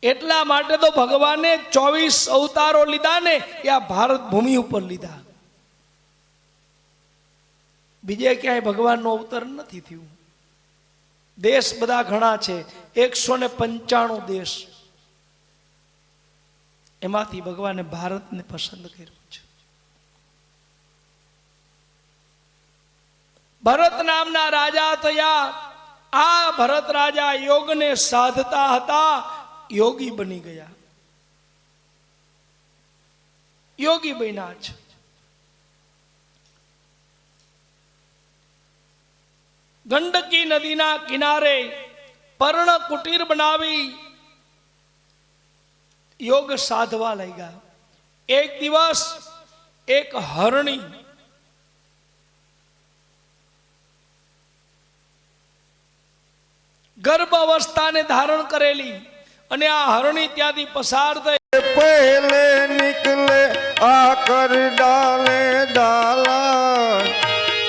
એટલા માટે તો ભગવાને 24 અવતારો લીધા ને એ આ ભારત ભૂમિ ઉપર લીધા. બીજે ક્યાંય ભગવાનનો અવતર નથી થયું. દેશ બધા ઘણા છે, 195 દેશ. એમાંથી ભગવાને ભારતને પસંદ કર્યું છે. ભરત નામના રાજા થયા. આ ભરત રાજા યોગને સાધતા હતા, યોગી બની ગયા. યોગી બન્યા છે. ગંડકી નદીના કિનારે પર્ણ કુટીર બનાવી યોગ સાધવા લઈ ગયા. એક દિવસ એક હરણી ગર્ભ અવસ્થાને ધારણ કરેલી અને આ હરણી ત્યાંથી પસાર થઈ. पहले निकले आकर डाले डाला,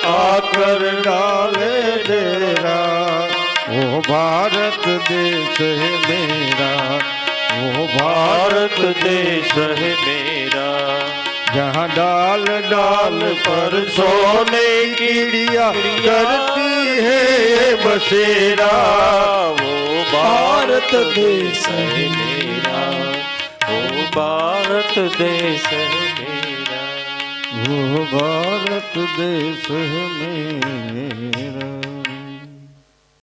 आकर डाले डेरा. वो भारत देश है मेरा, वो भारत देश है मेरा. जहाँ डाल डाल पर सोने की चिड़िया करती है बसेरा. वो भारत देश है मेरा, वो भारत देश है मेरा. वो भारत देश है मेरा.